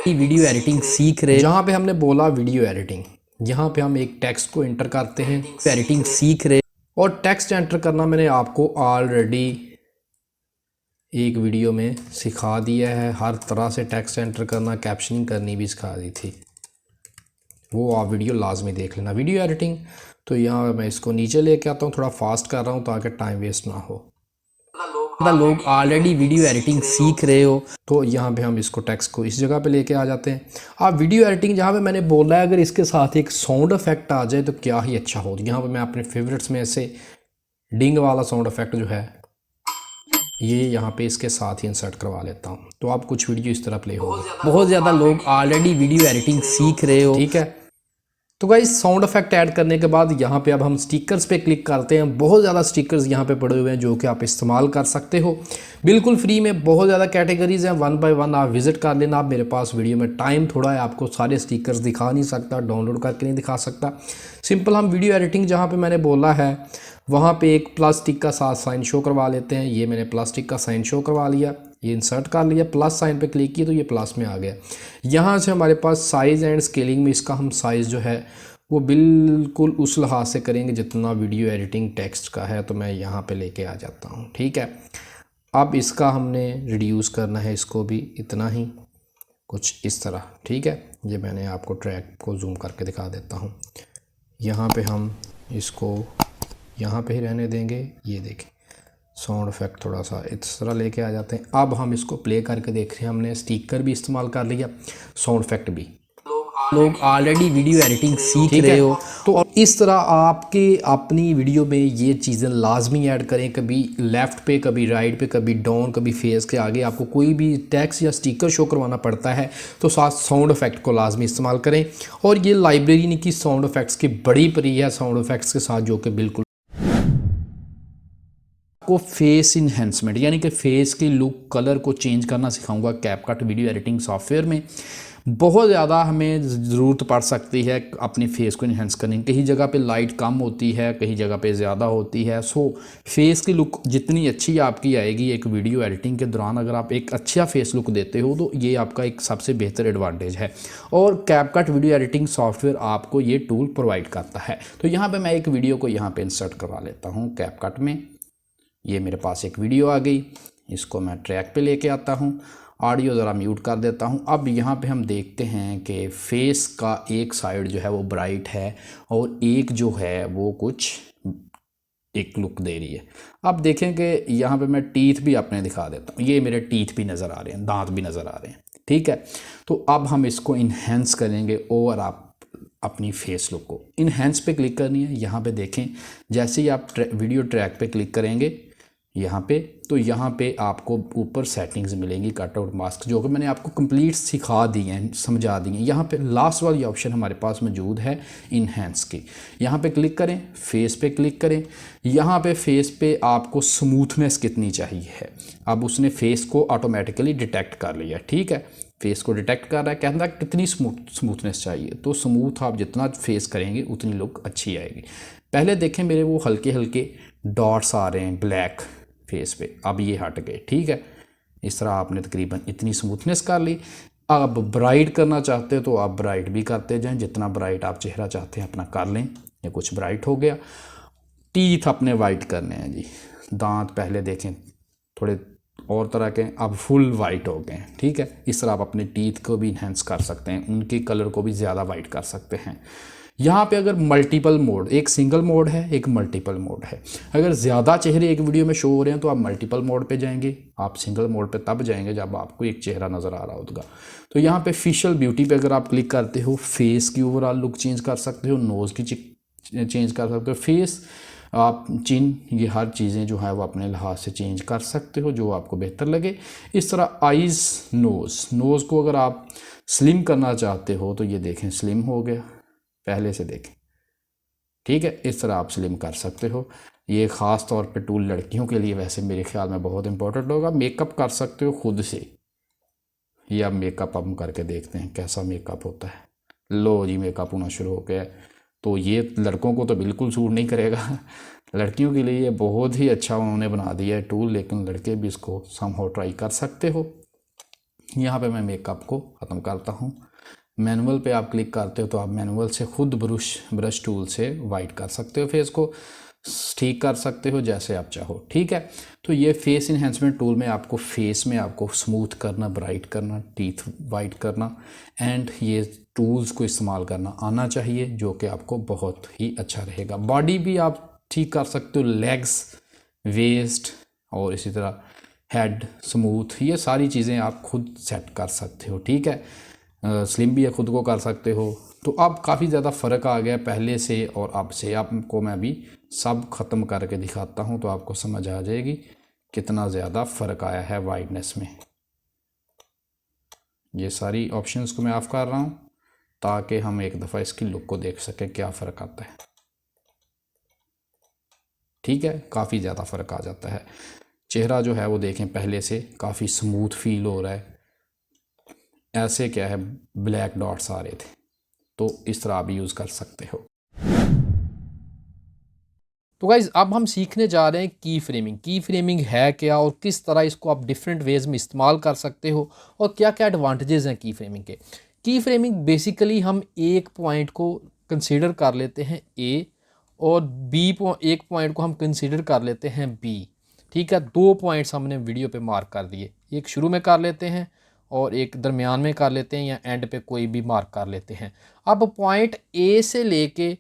वीडियो एडिटिंग सीख रहे हैं। जहाँ पे हमने बोला वीडियो एडिटिंग, यहाँ पे हम एक टेक्स्ट को एंटर करते हैं, एडिटिंग सीख रहे। और टेक्स्ट एंटर करना मैंने आपको ऑलरेडी एक वीडियो में सिखा दिया है। हर तरह से टेक्स्ट एंटर करना, कैप्शनिंग करनी भी सिखा दी थी। वो आप वीडियो लाजमी देख लेना। वीडियो एडिटिंग तो यहाँ मैं इसको नीचे लेके आता हूँ, थोड़ा फास्ट कर रहा हूँ ताकि टाइम वेस्ट ना हो। लोग ऑलरेडी वीडियो एडिटिंग सीख रहे हो तो यहाँ पे हम इसको टेक्स्ट को इस जगह पे लेके आ जाते हैं। आप वीडियो एडिटिंग जहाँ पे मैंने बोला है अगर इसके साथ एक साउंड इफेक्ट आ जाए तो क्या ही अच्छा हो। यहाँ पे मैं अपने फेवरेट्स में से डिंग वाला साउंड इफेक्ट जो है ये यहाँ पे इसके साथ ही इंसर्ट करवा लेता हूँ, तो आप कुछ वीडियो इस तरह प्ले होगी। बहुत ज़्यादा लोग ऑलरेडी वीडियो एडिटिंग सीख रहे हो, ठीक है। तो गाइस साउंड इफेक्ट ऐड करने के बाद यहाँ पे अब हम स्टिकर्स पे क्लिक करते हैं। बहुत ज़्यादा स्टिकर्स यहाँ पे पड़े हुए हैं जो कि आप इस्तेमाल कर सकते हो बिल्कुल फ्री में। बहुत ज़्यादा कैटेगरीज हैं, 1 बाय 1 आप विजिट कर लेना। आप मेरे पास वीडियो में टाइम थोड़ा है, आपको सारे स्टिकर्स दिखा नहीं सकता, डाउनलोड करके नहीं दिखा सकता। सिंपल हम वीडियो एडिटिंग जहाँ पर मैंने बोला है वहाँ पर एक प्लास्टिक का साथ साइन शो करवा लेते हैं। ये मैंने प्लास्टिक का साइन शो करवा लिया, ये इंसर्ट कर लिया, प्लस साइन पे क्लिक किया तो ये प्लस में आ गया। यहाँ से हमारे पास साइज़ एंड स्केलिंग में इसका हम साइज़ जो है वो बिल्कुल उस लिहाज से करेंगे जितना वीडियो एडिटिंग टेक्स्ट का है। तो मैं यहाँ पे लेके आ जाता हूँ, ठीक है। अब इसका हमने रिड्यूस करना है, इसको भी इतना ही कुछ इस तरह, ठीक है। ये मैंने आपको ट्रैक को जूम करके दिखा देता हूँ। यहाँ पे हम इसको यहाँ पे ही रहने देंगे। ये देखें साउंड इफेक्ट थोड़ा सा इस तरह लेके आ जाते हैं। अब हम इसको प्ले करके देख रहे हैं, हमने स्टिकर भी इस्तेमाल कर लिया, साउंड इफेक्ट भी। लोग ऑलरेडी वीडियो एडिटिंग सीख रहे हो तो इस तरह आपके अपनी वीडियो में ये चीज़ें लाजमी ऐड करें। कभी लेफ़्ट पे, कभी राइट पे, कभी डाउन, कभी फेस के आगे आपको कोई भी टेक्स्ट या स्टिकर शो करवाना पड़ता है तो साथ साउंड इफेक्ट को लाजमी इस्तेमाल करें। और ये लाइब्रेरी नहीं की साउंड इफेक्ट्स की बड़ी परी है साउंड इफेक्ट्स के साथ, जो कि बिल्कुल को फेस इन्हेंसमेंट यानी कि फेस की लुक कलर को चेंज करना सिखाऊंगा कैपकट वीडियो एडिटिंग सॉफ्टवेयर में। बहुत ज़्यादा हमें ज़रूरत पड़ सकती है अपने फेस को इन्हेंस करने की। कहीं जगह पे लाइट कम होती है, कहीं जगह पे ज़्यादा होती है। सो फेस की लुक जितनी अच्छी आपकी आएगी एक वीडियो एडिटिंग के दौरान, अगर आप एक अच्छा फेस लुक देते हो तो ये आपका एक सबसे बेहतर एडवांटेज है। और कैपकट वीडियो एडिटिंग सॉफ्टवेयर आपको ये टूल प्रोवाइड करता है। तो यहाँ पर मैं एक वीडियो को यहाँ पर इंसर्ट करवा लेता हूँ कैपकट में। ये मेरे पास एक वीडियो आ गई, इसको मैं ट्रैक पे लेके आता हूँ, ऑडियो ज़रा म्यूट कर देता हूँ। अब यहाँ पे हम देखते हैं कि फेस का एक साइड जो है वो ब्राइट है और एक जो है वो कुछ एक लुक दे रही है। अब देखें कि यहाँ पे मैं टीथ भी अपने दिखा देता हूँ। ये मेरे टीथ भी नज़र आ रहे हैं, दांत भी नज़र आ रहे हैं, ठीक है। तो अब हम इसको इन्हेंस करेंगे और आप अपनी फेस लुक को इन्हेंस पे क्लिक करनी है। यहाँ पे देखें जैसे ही आप वीडियो ट्रैक पे क्लिक करेंगे यहाँ पे, तो यहाँ पे आपको ऊपर सेटिंग्स मिलेंगी कट आउट मास्क, जो कि मैंने आपको कंप्लीट सिखा दी हैं, समझा दी हैं। यहाँ पे लास्ट वाली ऑप्शन हमारे पास मौजूद है इन्हेंस की। यहाँ पे क्लिक करें, फेस पे क्लिक करें। यहाँ पे फेस पे आपको स्मूथनेस कितनी चाहिए है, अब उसने फेस को ऑटोमेटिकली डिटेक्ट कर लिया, ठीक है। फेस को डिटेक्ट कर रहा है, कहता है कितनी स्मूथनेस चाहिए। तो स्मूथ आप जितना फेस करेंगे उतनी लुक अच्छी आएगी। पहले देखें मेरे वो हल्के हल्के डॉट्स आ रहे हैं ब्लैक फेस पे, अब ये हट गए, ठीक है। इस तरह आपने तकरीबन इतनी स्मूथनेस कर ली। अब ब्राइट करना चाहते हो तो आप ब्राइट भी करते जाएं, जितना ब्राइट आप चेहरा चाहते हैं अपना कर लें। ये कुछ ब्राइट हो गया। टीथ अपने वाइट करने हैं जी, दांत पहले देखें थोड़े और तरह के, अब फुल वाइट हो गए, ठीक है। इस तरह आप अपने टीथ को भी इन्हेंस कर सकते हैं, उनके कलर को भी ज़्यादा वाइट कर सकते हैं। यहाँ पे अगर मल्टीपल मोड, एक सिंगल मोड है, एक मल्टीपल मोड है। अगर ज़्यादा चेहरे एक वीडियो में शो हो रहे हैं तो आप मल्टीपल मोड पे जाएंगे, आप सिंगल मोड पे तब जाएंगे जब आपको एक चेहरा नज़र आ रहा होगा। तो यहाँ पे फेशियल ब्यूटी पे अगर आप क्लिक करते हो, फेस की ओवरऑल लुक चेंज कर सकते हो, नोज़ की चेंज कर सकते हो, फेस आप चिन, ये हर चीज़ें जो है वो अपने लिहाज से चेंज कर सकते हो जो आपको बेहतर लगे। इस तरह आइज़, नोज़ को अगर आप स्लिम करना चाहते हो तो ये देखें स्लिम हो गया, पहले से देखें, ठीक है। इस तरह आप स्लिम कर सकते हो। ये ख़ास तौर पे टूल लड़कियों के लिए वैसे मेरे ख्याल में बहुत इंपॉर्टेंट होगा। मेकअप कर सकते हो खुद से, ये अब मेकअप हम करके देखते हैं कैसा मेकअप होता है। लो जी मेकअप होना शुरू हो गया। तो ये लड़कों को तो बिल्कुल सूट नहीं करेगा, लड़कियों के लिए ये बहुत ही अच्छा उन्होंने बना दिया है टूल, लेकिन लड़के भी इसको समहाउ ट्राई कर सकते हो। यहाँ पे मैं मेकअप को ख़त्म करता हूँ। मैनुअल पे आप क्लिक करते हो तो आप मैनुअल से खुद ब्रश टूल से वाइट कर सकते हो फेस को। ठीक कर सकते हो जैसे आप चाहो, ठीक है। तो ये फेस इन्हेंसमेंट टूल में आपको फेस में आपको स्मूथ करना, ब्राइट करना, टीथ वाइट करना एंड ये टूल्स को इस्तेमाल करना आना चाहिए, जो कि आपको बहुत ही अच्छा रहेगा। बॉडी भी आप ठीक कर सकते हो, लेग्स, वेस्ट और इसी तरह हेड स्मूथ, ये सारी चीज़ें आप खुद सेट कर सकते हो, ठीक है। स्लिम भी खुद को कर सकते हो। तो अब काफ़ी ज़्यादा फ़र्क आ गया पहले से और अब से। आपको मैं अभी सब ख़त्म करके दिखाता हूँ तो आपको समझ आ जाएगी कितना ज़्यादा फ़र्क आया है वाइडनेस में। ये सारी ऑप्शंस को मैं ऑफ कर रहा हूँ ताकि हम एक दफ़ा इसकी लुक को देख सकें क्या फ़र्क आता है, ठीक है। काफ़ी ज़्यादा फ़र्क आ जाता है। चेहरा जो है वो देखें पहले से काफ़ी स्मूथ फील हो रहा है। ऐसे क्या है ब्लैक डॉट्स आ रहे थे, तो इस तरह आप यूज़ कर सकते हो। तो गाइज़ अब हम सीखने जा रहे हैं की फ्रेमिंग। की फ्रेमिंग है क्या और किस तरह इसको आप डिफरेंट वेज में इस्तेमाल कर सकते हो और क्या क्या एडवांटेजेस हैं की फ्रेमिंग के। की फ्रेमिंग बेसिकली हम एक पॉइंट को कंसीडर कर लेते हैं ए और बी एक पॉइंट को हम कंसीडर कर लेते हैं बी, ठीक है। 2 पॉइंट्स हमने वीडियो पे मार्क कर दिए, एक शुरू में कर लेते हैं और एक दरमियान में कर लेते हैं या एंड पे कोई भी मार्क कर लेते हैं। अब पॉइंट ए से लेके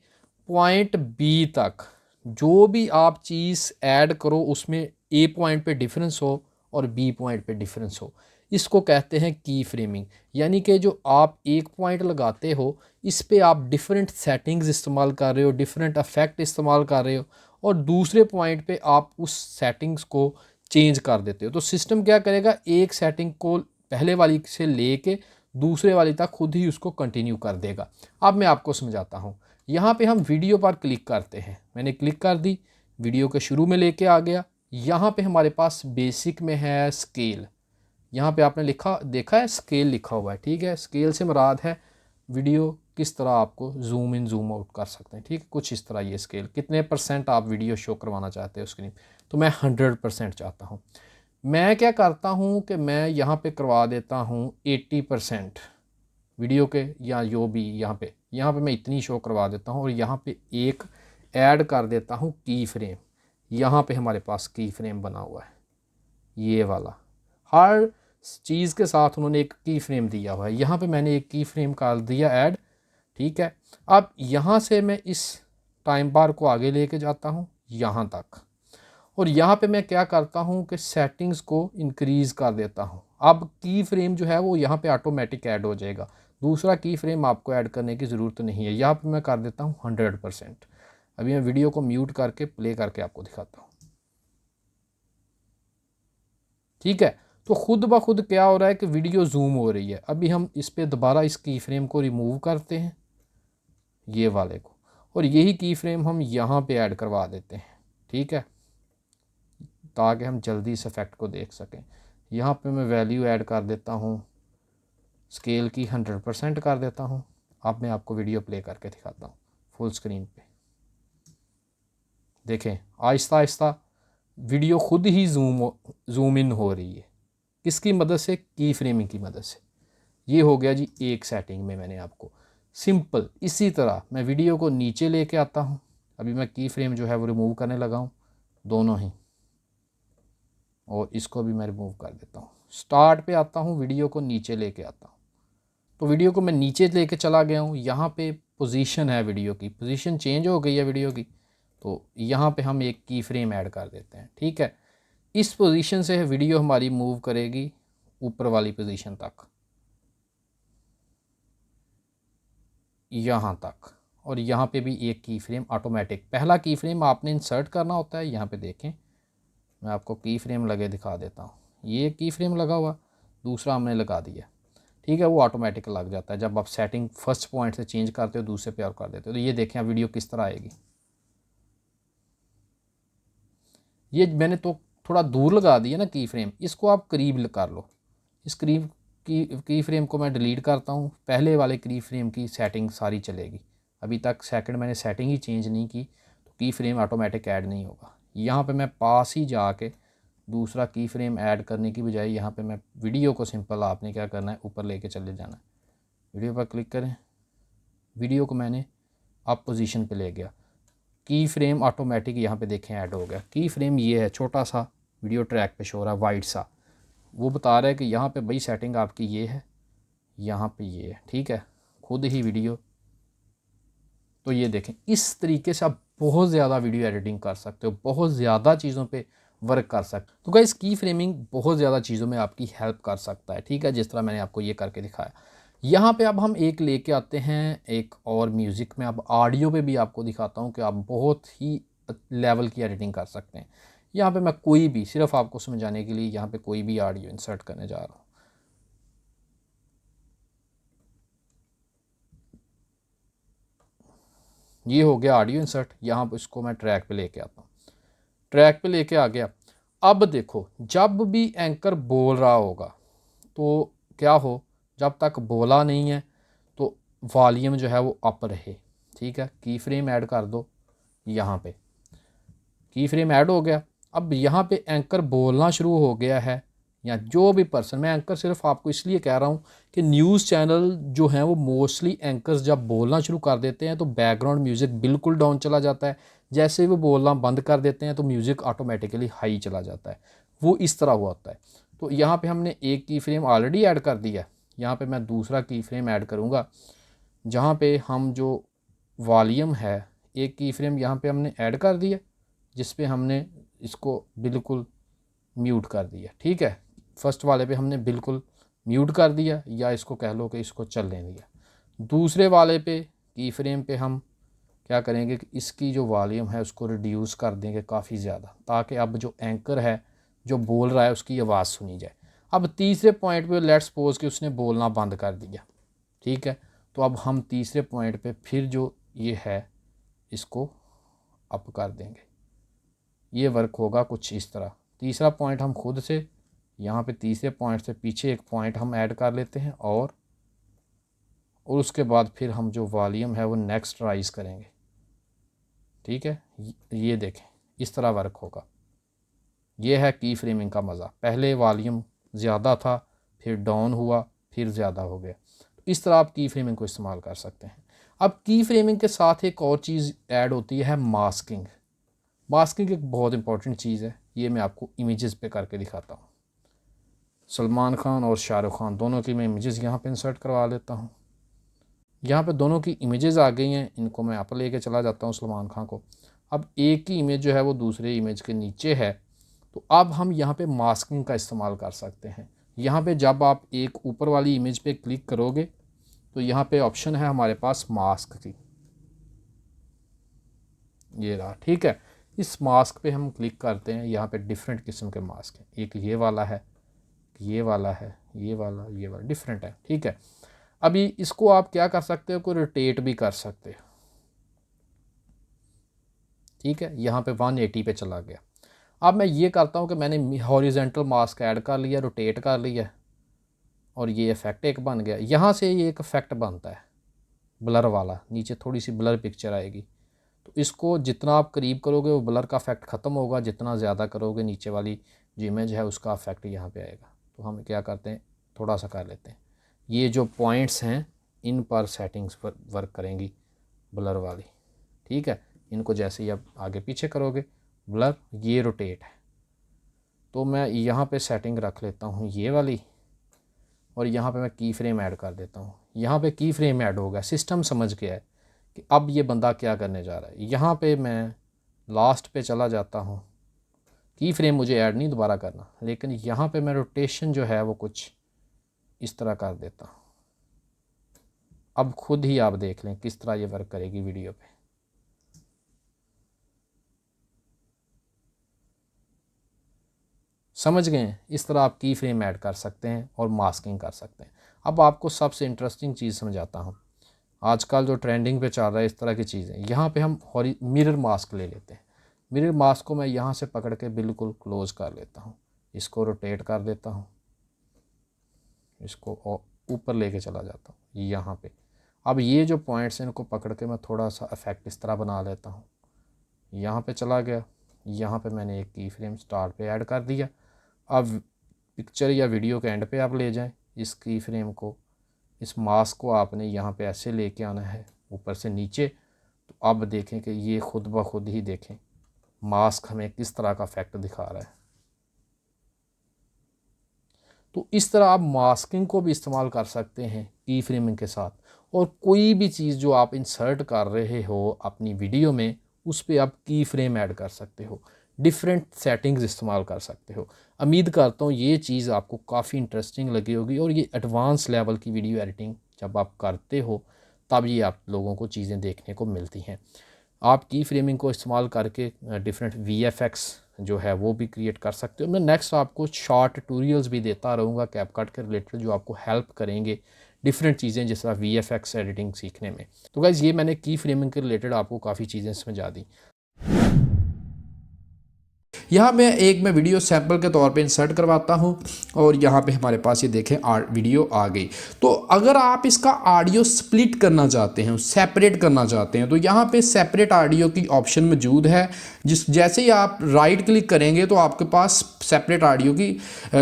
पॉइंट बी तक जो भी आप चीज़ ऐड करो उसमें ए पॉइंट पे डिफरेंस हो और बी पॉइंट पे डिफरेंस हो, इसको कहते हैं की फ्रेमिंग। यानी कि जो आप एक पॉइंट लगाते हो इस पे आप डिफरेंट सेटिंग्स इस्तेमाल कर रहे हो, डिफरेंट इफेक्ट इस्तेमाल कर रहे हो और दूसरे पॉइंट पे आप उस सेटिंग्स को चेंज कर देते हो। तो सिस्टम क्या करेगा, एक सेटिंग को पहले वाली से लेके दूसरे वाली तक खुद ही उसको कंटिन्यू कर देगा। अब मैं आपको समझाता हूँ। यहाँ पे हम वीडियो पर क्लिक करते हैं, मैंने क्लिक कर दी, वीडियो के शुरू में लेके आ गया। यहाँ पे हमारे पास बेसिक में है स्केल, यहाँ पे आपने लिखा देखा है स्केल लिखा हुआ है, ठीक है। स्केल से मुराद है वीडियो किस तरह आपको जूम इन जूम आउट कर सकते हैं, ठीक है। कुछ इस तरह ये स्केल कितने % आप वीडियो शो करवाना चाहते हो स्क्रीन, तो मैं 100% चाहता हूँ। मैं क्या करता हूँ कि मैं यहाँ पे करवा देता हूँ 80% वीडियो के, या जो भी यहाँ पे मैं इतनी शो करवा देता हूँ और यहाँ पे एक ऐड कर देता हूँ की फ्रेम। यहाँ पे हमारे पास की फ्रेम बना हुआ है, ये वाला हर चीज़ के साथ उन्होंने एक की फ्रेम दिया हुआ है। यहाँ पे मैंने एक की फ्रेम कर दिया ऐड, ठीक है। अब यहाँ से मैं इस टाइम बार को आगे लेके जाता हूँ यहाँ तक और यहाँ पे मैं क्या करता हूँ कि सेटिंग्स को इंक्रीज़ कर देता हूँ। अब की फ्रेम जो है वो यहाँ पे ऑटोमेटिक ऐड हो जाएगा, दूसरा की फ्रेम आपको ऐड करने की ज़रूरत नहीं है। यहाँ पे मैं कर देता हूँ 100%। अभी मैं वीडियो को म्यूट करके प्ले करके आपको दिखाता हूँ, ठीक है। तो खुद ब खुद क्या हो रहा है कि वीडियो जूम हो रही है। अभी हम इस पर दोबारा इस की फ्रेम को रिमूव करते हैं, ये वाले को, और यही की फ्रेम हम यहाँ पे ऐड करवा देते हैं, ठीक है, ताकि हम जल्दी इस इफेक्ट को देख सकें। यहाँ पे मैं वैल्यू ऐड कर देता हूँ, स्केल की 100% कर देता हूँ। अब मैं आपको वीडियो प्ले करके दिखाता हूँ फुल स्क्रीन पे। देखें आहिस्ता आहिस्ता वीडियो खुद ही जूम इन हो रही है, किसकी मदद से, की फ्रेमिंग की मदद से। ये हो गया जी एक सेटिंग में मैंने आपको सिंपल। इसी तरह मैं वीडियो को नीचे लेके आता हूँ। अभी मैं की फ्रेम जो है वो रिमूव करने लगा हूँ, दोनों ही, और इसको भी मैं रिमूव कर देता हूँ। स्टार्ट पे आता हूँ, वीडियो को नीचे लेके आता हूँ, तो वीडियो को मैं नीचे लेके चला गया हूँ। यहाँ पे पोजीशन है, वीडियो की पोजीशन चेंज हो गई है वीडियो की, तो यहाँ पे हम एक की फ्रेम ऐड कर देते हैं, ठीक है। इस पोजीशन से वीडियो हमारी मूव करेगी ऊपर वाली पोजीशन तक, यहाँ तक, और यहाँ पे भी एक की फ्रेम ऑटोमेटिक, पहला की फ्रेम आपने इंसर्ट करना होता है। यहाँ पे देखें मैं आपको की फ्रेम लगे दिखा देता हूँ, ये की फ्रेम लगा हुआ, दूसरा हमने लगा दिया, ठीक है। वो ऑटोमेटिक लग जाता है जब आप सेटिंग फर्स्ट पॉइंट से चेंज करते हो दूसरे पे और कर देते हो। तो ये देखें आप वीडियो किस तरह आएगी। ये मैंने तो थोड़ा दूर लगा दिया ना की फ्रेम, इसको आप करीब कर लो। इस करीब की फ्रेम को मैं डिलीट करता हूँ, पहले वाले की फ्रेम की सेटिंग सारी चलेगी। अभी तक सेकंड मैंने सेटिंग ही चेंज नहीं की तो की फ्रेम ऑटोमेटिक ऐड नहीं होगा। यहाँ पे मैं पास ही जाके दूसरा की फ्रेम ऐड करने की बजाय यहाँ पे मैं वीडियो को सिंपल आपने क्या करना है ऊपर लेके चले जाना है। वीडियो पर क्लिक करें, वीडियो को मैंने अप पोजीशन पे ले गया, की फ्रेम ऑटोमेटिक यहाँ पे देखें ऐड हो गया। की फ्रेम ये है, छोटा सा वीडियो ट्रैक पे शो हो रहा है वाइट सा, वो बता रहा है कि यहाँ पे भाई सेटिंग आपकी ये है, यहाँ पे ये है, ठीक है, खुद ही वीडियो। तो ये देखें, इस तरीके से आप बहुत ज़्यादा वीडियो एडिटिंग कर सकते हो, बहुत ज़्यादा चीज़ों पे वर्क कर सकते हो। तो गाइस की फ्रेमिंग बहुत ज़्यादा चीज़ों में आपकी हेल्प कर सकता है, ठीक है, जिस तरह मैंने आपको ये करके दिखाया। यहाँ पे अब हम एक लेके आते हैं एक और म्यूज़िक में, अब ऑडियो पे भी आपको दिखाता हूँ कि आप बहुत ही लेवल की एडिटिंग कर सकते हैं। यहाँ पे मैं कोई भी, सिर्फ आपको समझाने के लिए यहाँ पे कोई भी ऑडियो इंसर्ट करने जा रहा हूँ। ये हो गया ऑडियो इंसर्ट। यहाँ पर इसको मैं ट्रैक पे लेके आता हूँ, ट्रैक पे लेके आ गया। अब देखो, जब भी एंकर बोल रहा होगा तो क्या हो, जब तक बोला नहीं है तो वॉल्यूम जो है वो अप रहे, ठीक है। की फ्रेम ऐड कर दो, यहाँ पे की फ्रेम ऐड हो गया। अब यहाँ पे एंकर बोलना शुरू हो गया है, या जो भी पर्सन, मैं एंकर सिर्फ आपको इसलिए कह रहा हूँ कि न्यूज़ चैनल जो हैं वो मोस्टली एंकर्स जब बोलना शुरू कर देते हैं तो बैकग्राउंड म्यूज़िक बिल्कुल डाउन चला जाता है, जैसे ही वो बोलना बंद कर देते हैं तो म्यूज़िक ऑटोमेटिकली हाई चला जाता है, वो इस तरह हुआ होता है। तो यहाँ पे हमने एक की फ्रेम ऑलरेडी ऐड कर दिया, यहाँ पे मैं दूसरा की फ्रेम ऐड करूँगा, जहाँ पे हम जो वॉल्यूम है, एक की फ्रेम यहाँ पे हमने ऐड कर दिया, जिस पे हमने इसको बिल्कुल म्यूट कर दिया, ठीक है। फर्स्ट वाले पे हमने बिल्कुल म्यूट कर दिया, या इसको कह लो कि इसको चलने दिया। दूसरे वाले पे की फ्रेम पे हम क्या करेंगे कि इसकी जो वॉल्यूम है उसको रिड्यूस कर देंगे काफ़ी ज़्यादा, ताकि अब जो एंकर है जो बोल रहा है उसकी आवाज़ सुनी जाए। अब तीसरे पॉइंट पे लेट्स सपोज कि उसने बोलना बंद कर दिया, ठीक है। तो अब हम तीसरे पॉइंट पे फिर जो ये है इसको अप कर देंगे, ये वर्क होगा कुछ इस तरह। तीसरा पॉइंट हम खुद से, यहाँ पे तीसरे पॉइंट से पीछे एक पॉइंट हम ऐड कर लेते हैं, और उसके बाद फिर हम जो वॉल्यूम है वो नेक्स्ट राइज करेंगे, ठीक है। ये देखें इस तरह वर्क होगा। ये है की फ्रेमिंग का मज़ा, पहले वॉल्यूम ज़्यादा था, फिर डाउन हुआ, फिर ज़्यादा हो गया। तो इस तरह आप की फ्रेमिंग को इस्तेमाल कर सकते हैं। अब की फ्रेमिंग के साथ एक और चीज़ ऐड होती है मास्किंग। मास्किंग एक बहुत इंपॉर्टेंट चीज़ है, ये मैं आपको इमेजेस पे करके दिखाता हूँ। सलमान खान और शाहरुख खान दोनों की मैं इमेजेस यहाँ पे इंसर्ट करवा लेता हूँ। यहाँ पे दोनों की इमेजेस आ गई हैं, इनको मैं आप लेके चला जाता हूँ सलमान खान को। अब एक ही इमेज जो है वो दूसरे इमेज के नीचे है, तो अब हम यहाँ पे मास्किंग का इस्तेमाल कर सकते हैं। यहाँ पे जब आप एक ऊपर वाली इमेज पे क्लिक करोगे तो यहाँ पे ऑप्शन है हमारे पास मास्क की, ये रहा, ठीक है। इस मास्क पे हम क्लिक करते हैं, यहाँ पे डिफरेंट किस्म के मास्क हैं, एक ये वाला है, ये वाला है, ये वाला, ये वाला डिफरेंट है, ठीक है। अभी इसको आप क्या कर सकते हो, कोई रोटेट भी कर सकते हो, ठीक है। यहाँ पे 180 पे चला गया। अब मैं ये करता हूँ कि मैंने हॉरिजेंटल मास्क ऐड कर लिया, रोटेट कर लिया, और ये इफेक्ट एक बन गया। यहाँ से ये एक इफेक्ट बनता है ब्लर वाला, नीचे थोड़ी सी ब्लर पिक्चर आएगी, तो इसको जितना आप करीब करोगे वो ब्लर का इफेक्ट ख़त्म होगा, जितना ज़्यादा करोगे नीचे वाली जो इमेज है उसका इफेक्ट यहाँ पे आएगा। तो हम क्या करते हैं, थोड़ा सा कर लेते हैं, ये जो पॉइंट्स हैं इन पर सेटिंग्स पर वर्क करेंगी ब्लर वाली, ठीक है। इनको जैसे ही आप आगे पीछे करोगे ब्लर, ये रोटेट है, तो मैं यहाँ पे सेटिंग रख लेता हूँ ये वाली, और यहाँ पे मैं की फ्रेम ऐड कर देता हूँ। यहाँ पे की फ्रेम ऐड हो गया, सिस्टम समझ गया है कि अब ये बंदा क्या करने जा रहा है। यहाँ पे मैं लास्ट पे चला जाता हूँ, की फ्रेम मुझे ऐड नहीं दोबारा करना, लेकिन यहाँ पे मैं रोटेशन जो है वो कुछ इस तरह कर देता हूँ। अब खुद ही आप देख लें किस तरह ये वर्क करेगी वीडियो पे। समझ गए, इस तरह आप की फ्रेम ऐड कर सकते हैं और मास्किंग कर सकते हैं। अब आपको सबसे इंटरेस्टिंग चीज़ समझाता हूँ, आजकल जो ट्रेंडिंग पे चल रहा है इस तरह की चीज़ें। यहाँ पे हम मिरर मास्क ले लेते हैं। मिरर मास्क को मैं यहाँ से पकड़ के बिल्कुल क्लोज़ कर लेता हूँ, इसको रोटेट कर देता हूँ, इसको ऊपर लेके चला जाता हूँ यहाँ पे। अब ये जो पॉइंट्स हैं इनको पकड़ के मैं थोड़ा सा इफेक्ट इस तरह बना लेता हूँ, यहाँ पे चला गया। यहाँ पे मैंने एक की फ्रेम स्टार्ट पे ऐड कर दिया। अब पिक्चर या वीडियो के एंड पे आप ले जाएं इस की फ्रेम को, इस मास्क को आपने यहाँ पे ऐसे लेके आना है ऊपर से नीचे, तो अब देखें कि ये खुद ब खुद ही देखें मास्क हमें किस तरह का इफेक्ट दिखा रहा है। तो इस तरह आप मास्किंग को भी इस्तेमाल कर सकते हैं की फ्रेमिंग के साथ, और कोई भी चीज़ जो आप इंसर्ट कर रहे हो अपनी वीडियो में उस पर आप की फ्रेम ऐड कर सकते हो, डिफरेंट सेटिंग्स इस्तेमाल कर सकते हो। उम्मीद करता हूँ ये चीज़ आपको काफ़ी इंटरेस्टिंग लगी होगी, और ये एडवांस लेवल की वीडियो एडिटिंग जब आप करते हो तब ये आप लोगों को चीज़ें देखने को मिलती हैं। आप की फ्रेमिंग को इस्तेमाल करके डिफरेंट VFX जो है वो भी क्रिएट कर सकते हो। मैं नेक्स्ट आपको शॉर्ट ट्यूटोरियल्स भी देता रहूँगा कैपकट के रिलेटेड, जो आपको हेल्प करेंगे डिफरेंट चीज़ें जिस तरह VFX एडिटिंग सीखने में। तो गाइज़ ये मैंने की फ्रेमिंग के रिलेटेड आपको काफ़ी चीज़ें समझा दी। यहाँ मैं वीडियो सैंपल के तौर पे इंसर्ट करवाता हूँ, और यहाँ पे हमारे पास ये देखें वीडियो आ गई। तो अगर आप इसका ऑडियो स्प्लिट करना चाहते हैं, सेपरेट करना चाहते हैं, तो यहाँ पे सेपरेट ऑडियो की ऑप्शन मौजूद है। जैसे ही आप राइट क्लिक करेंगे तो आपके पास सेपरेट ऑडियो की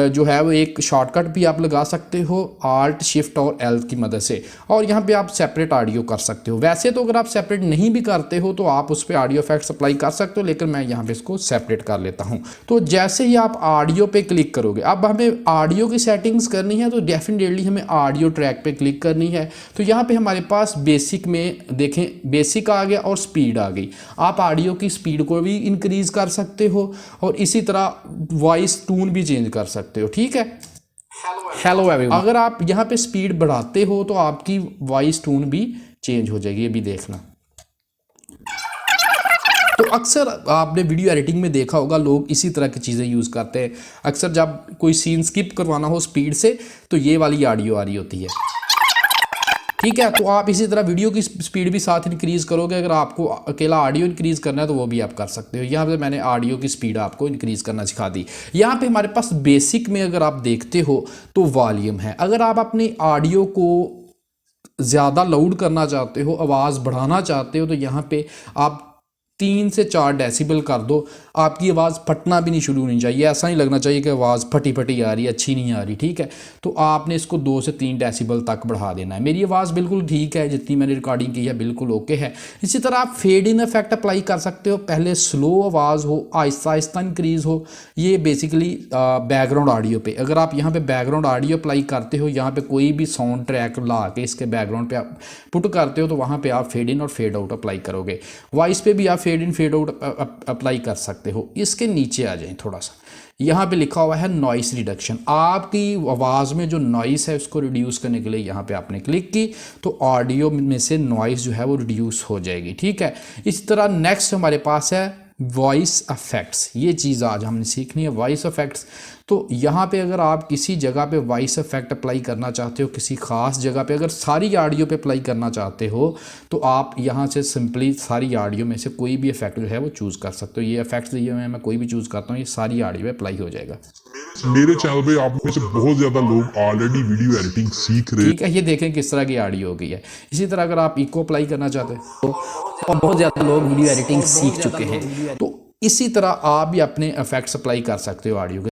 जो है वो एक शॉर्टकट भी आप लगा सकते हो Alt Shift और L की मदद से, और यहाँ पे आप सेपरेट ऑडियो कर सकते हो। वैसे तो अगर आप सेपरेट नहीं भी करते हो तो आप उस पर ऑडियो इफेक्ट्स अप्लाई कर सकते हो, लेकिन मैं यहाँ पे इसको सेपरेट कर लेता हूँ। तो जैसे ही आप ऑडियो पे क्लिक करोगे, अब हमें ऑडियो की सेटिंग्स करनी है, तो डेफिनेटली हमें ऑडियो ट्रैक पे क्लिक करनी है। तो यहाँ पे हमारे पास बेसिक में देखें, बेसिक आ गया और स्पीड आ गई। आप ऑडियो की स्पीड को भी इंक्रीज कर सकते हो, और इसी तरह वॉइस टून भी चेंज कर सकते हो। ठीक है, हेलो एवरीवन। अगर आप यहाँ पे स्पीड बढ़ाते हो तो आपकी वॉइस टून भी चेंज हो जाएगी, ये भी देखना। तो अक्सर आपने वीडियो एडिटिंग में देखा होगा लोग इसी तरह की चीज़ें यूज़ करते हैं। अक्सर जब कोई सीन स्किप करवाना हो स्पीड से तो ये वाली ऑडियो आ रही होती है। ठीक है, तो आप इसी तरह वीडियो की स्पीड भी साथ इंक्रीज़ करोगे। अगर आपको अकेला ऑडियो इंक्रीज़ करना है तो वो भी आप कर सकते हो। यहाँ पे मैंने ऑडियो की स्पीड आपको इंक्रीज़ करना सिखा दी। यहाँ पे हमारे पास बेसिक में अगर आप देखते हो तो वॉल्यूम है। अगर आप अपनी ऑडियो को ज़्यादा लाउड करना चाहते हो, आवाज़ बढ़ाना चाहते हो, तो यहाँ पे आप 3 से 4 डेसिबल कर दो। आपकी आवाज़ फटना भी नहीं शुरू होनी चाहिए, ऐसा नहीं लगना चाहिए कि आवाज़ फटी फटी आ रही है, अच्छी नहीं आ रही। ठीक है, तो आपने इसको 2 से 3 डेसिबल तक बढ़ा देना है। मेरी आवाज़ बिल्कुल ठीक है, जितनी मैंने रिकॉर्डिंग की है बिल्कुल ओके है। इसी तरह आप फेड इन इफेक्ट अप्लाई कर सकते हो। पहले स्लो आवाज़ हो, आहिस्ता आहिस्ता इंक्रीज़ हो। ये बेसिकली बैकग्राउंड ऑडियो पे, अगर आप यहाँ पे बैकग्राउंड ऑडियो अप्लाई करते हो, यहाँ पे कोई भी साउंड ट्रैक ला के इसके बैकग्राउंड पे आप पुट करते हो, तो वहाँ पे आप फेड इन और फेड आउट अप्लाई करोगे। वॉइस पे भी आप fade in fade out apply कर सकते हो। इसके नीचे आ जाएं थोड़ा सा, यहाँ पे लिखा हुआ है नॉइस रिडक्शन। आपकी आवाज़ में जो नॉइस है उसको रिड्यूस करने के लिए यहाँ पे आपने क्लिक की तो ऑडियो में से नॉइस जो है वो रिड्यूस हो जाएगी। ठीक है, इस तरह नेक्स्ट हमारे पास है वॉइस इफेक्ट्स। ये चीज़ आज हमने सीखनी है, वॉइस इफेक्ट्स। तो यहाँ पे अगर आप किसी जगह पे वॉइस इफेक्ट अप्लाई करना चाहते हो, किसी ख़ास जगह पे, अगर सारी ऑडियो पे अप्लाई करना चाहते हो, तो आप यहाँ से सिंपली सारी ऑडियो में से कोई भी इफेक्ट जो है वो चूज़ कर सकते हो। ये इफेक्ट्स दिए हुए हैं, मैं कोई भी चूज़ करता हूँ, ये सारी ऑडियो पे अप्लाई हो जाएगा। मेरे चैनल पे आप में से बहुत ज़्यादा लोग ऑलरेडी वीडियो एडिटिंग सीख रहे हैं। ठीक है, ये देखें किस तरह की ऑडियो हो गई है। इसी तरह अगर आप इको अप्लाई करना चाहते हो तो बहुत ज़्यादा लोग वीडियो एडिटिंग सीख चुके हैं, तो इसी तरह आप भी अपने इफेक्ट्स अप्लाई कर सकते हो ऑडियो के।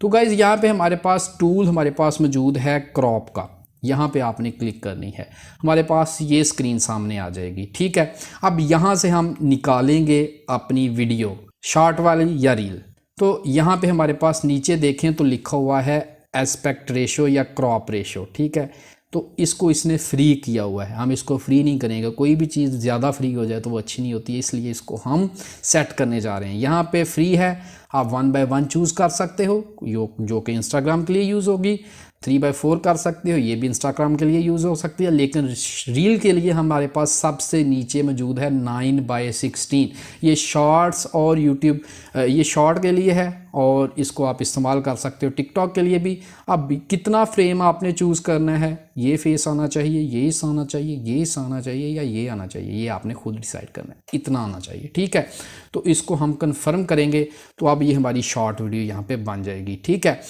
तो गाइज़ यहाँ पे हमारे पास टूल हमारे पास मौजूद है क्रॉप का। यहाँ पे आपने क्लिक करनी है, हमारे पास ये स्क्रीन सामने आ जाएगी। ठीक है, अब यहाँ से हम निकालेंगे अपनी वीडियो, शॉर्ट वाली या रील। तो यहाँ पे हमारे पास नीचे देखें तो लिखा हुआ है एस्पेक्ट रेशो या क्रॉप रेशो। ठीक है, तो इसको इसने फ्री किया हुआ है, हम इसको फ्री नहीं करेंगे। कोई भी चीज़ ज़्यादा फ्री हो जाए तो वो अच्छी नहीं होती है, इसलिए इसको हम सेट करने जा रहे हैं। यहाँ पे फ्री है, आप 1 by 1 चूज़ कर सकते हो, जो कि इंस्टाग्राम के लिए यूज़ होगी। 3 by 4 कर सकते हो, ये भी इंस्टाग्राम के लिए यूज़ हो सकती है। लेकिन रील के लिए हमारे पास सबसे नीचे मौजूद है 9 by 16। ये शॉर्ट्स और यूट्यूब, ये शॉर्ट के लिए है और इसको आप इस्तेमाल कर सकते हो टिकटॉक के लिए भी। अब कितना फ्रेम आपने चूज़ करना है, ये फेस आना चाहिए, ये आना चाहिए, ये आना चाहिए या ये आना चाहिए, ये आपने खुद डिसाइड करना है, इतना आना चाहिए। ठीक है, तो इसको हम कंफर्म करेंगे तो अब ये हमारी शॉर्ट वीडियो यहाँ पे बन जाएगी। ठीक है,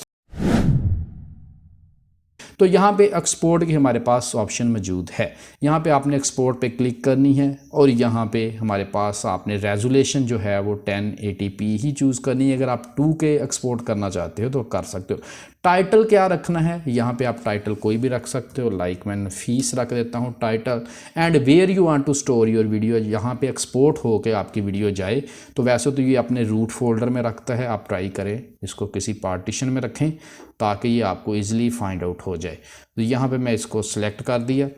तो यहाँ पे एक्सपोर्ट की हमारे पास ऑप्शन मौजूद है। यहाँ पे आपने एक्सपोर्ट पे क्लिक करनी है और यहाँ पे हमारे पास आपने रेजोल्यूशन जो है वो 1080p ही चूज़ करनी है। अगर आप 2K एक्सपोर्ट करना चाहते हो तो कर सकते हो। टाइटल क्या रखना है, यहाँ पे आप टाइटल कोई भी रख सकते हो, लाइक मैंने फीस रख देता हूँ title. And where you want to store your video, यहाँ पे एक्सपोर्ट होके आपकी वीडियो जाए। तो वैसे तो ये अपने रूट फोल्डर में रखता है, आप ट्राई करें इसको किसी पार्टीशन में रखें ताकि ये आपको ईजिली फाइंड आउट हो जाए। तो यहाँ पे मैं इसको सिलेक्ट कर दिया,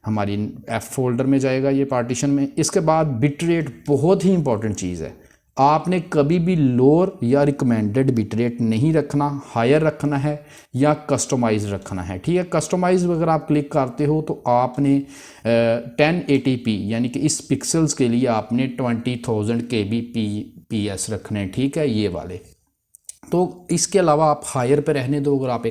हमारी F फोल्डर में जाएगा ये पार्टीशन में। इसके बाद बिट रेट बहुत ही इंपॉर्टेंट चीज़ है, आपने कभी भी लोअर या रिकमेंडेड बिट रेट नहीं रखना, हायर रखना है या कस्टमाइज रखना है। ठीक है, कस्टमाइज अगर आप क्लिक करते हो तो आपने 1080p यानी कि इस पिक्सल्स के लिए आपने 20,000 kbps रखने हैं। ठीक है, ये वाले। तो इसके अलावा आप हायर पे रहने दो, अगर आप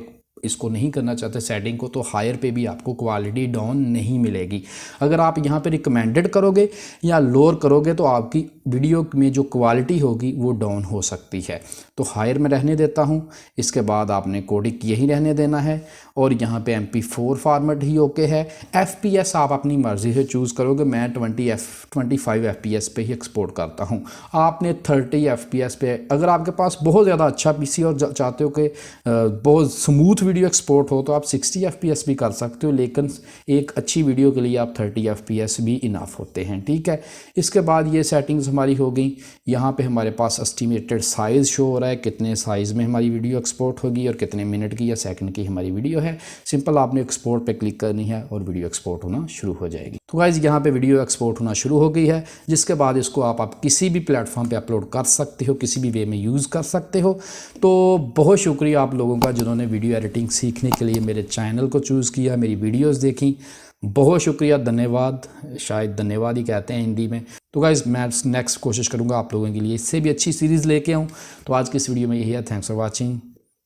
इसको नहीं करना चाहते सेटिंग को, तो हायर पे भी आपको क्वालिटी डाउन नहीं मिलेगी। अगर आप यहाँ पे रिकमेंडेड करोगे या लोअर करोगे तो आपकी वीडियो में जो क्वालिटी होगी वो डाउन हो सकती है। तो हायर में रहने देता हूँ। इसके बाद आपने कोडिक यही रहने देना है और यहाँ पे MP4 फॉर्मेट ही ओके है। FPS आप अपनी मर्ज़ी से चूज़ करोगे, मैं 25 FPS पे ही एक्सपोर्ट करता हूँ। आपने 30 FPS पे, अगर आपके पास बहुत ज़्यादा अच्छा PC और चाहते हो कि बहुत स्मूथ वीडियो एक्सपोर्ट हो तो आप 60 FPS भी कर सकते हो, लेकिन एक अच्छी वीडियो के लिए आप 30 FPS भी इनफ होते हैं। ठीक है, इसके बाद ये सेटिंग्स हमारी हो गई। यहाँ पे हमारे पास एस्टिमेटेड साइज़ शो हो रहा है, कितने साइज़ में हमारी वीडियो एक्सपोर्ट होगी और कितने मिनट की या सेकंड की हमारी वीडियो है। सिंपल आपने एक्सपोर्ट पे क्लिक करनी है और वीडियो एक्सपोर्ट होना शुरू हो जाएगी। तो गाइस यहाँ पे वीडियो एक्सपोर्ट होना शुरू हो गई है, जिसके बाद इसको आप किसी भी प्लेटफॉर्म पे अपलोड कर सकते हो, किसी भी वे में यूज़ कर सकते हो। तो बहुत शुक्रिया आप लोगों का जिन्होंने वीडियो एडिटिंग सीखने के लिए मेरे चैनल को चूज़ किया, मेरी वीडियोज़ देखी। बहुत शुक्रिया, धन्यवाद, शायद धन्यवाद ही कहते हैं हिंदी में। तो गाइज़ मैं नेक्स्ट कोशिश करूँगा आप लोगों के लिए इससे भी अच्छी सीरीज़ लेके आऊँ। तो आज की इस वीडियो में यही है। Thanks for watching,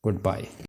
good bye.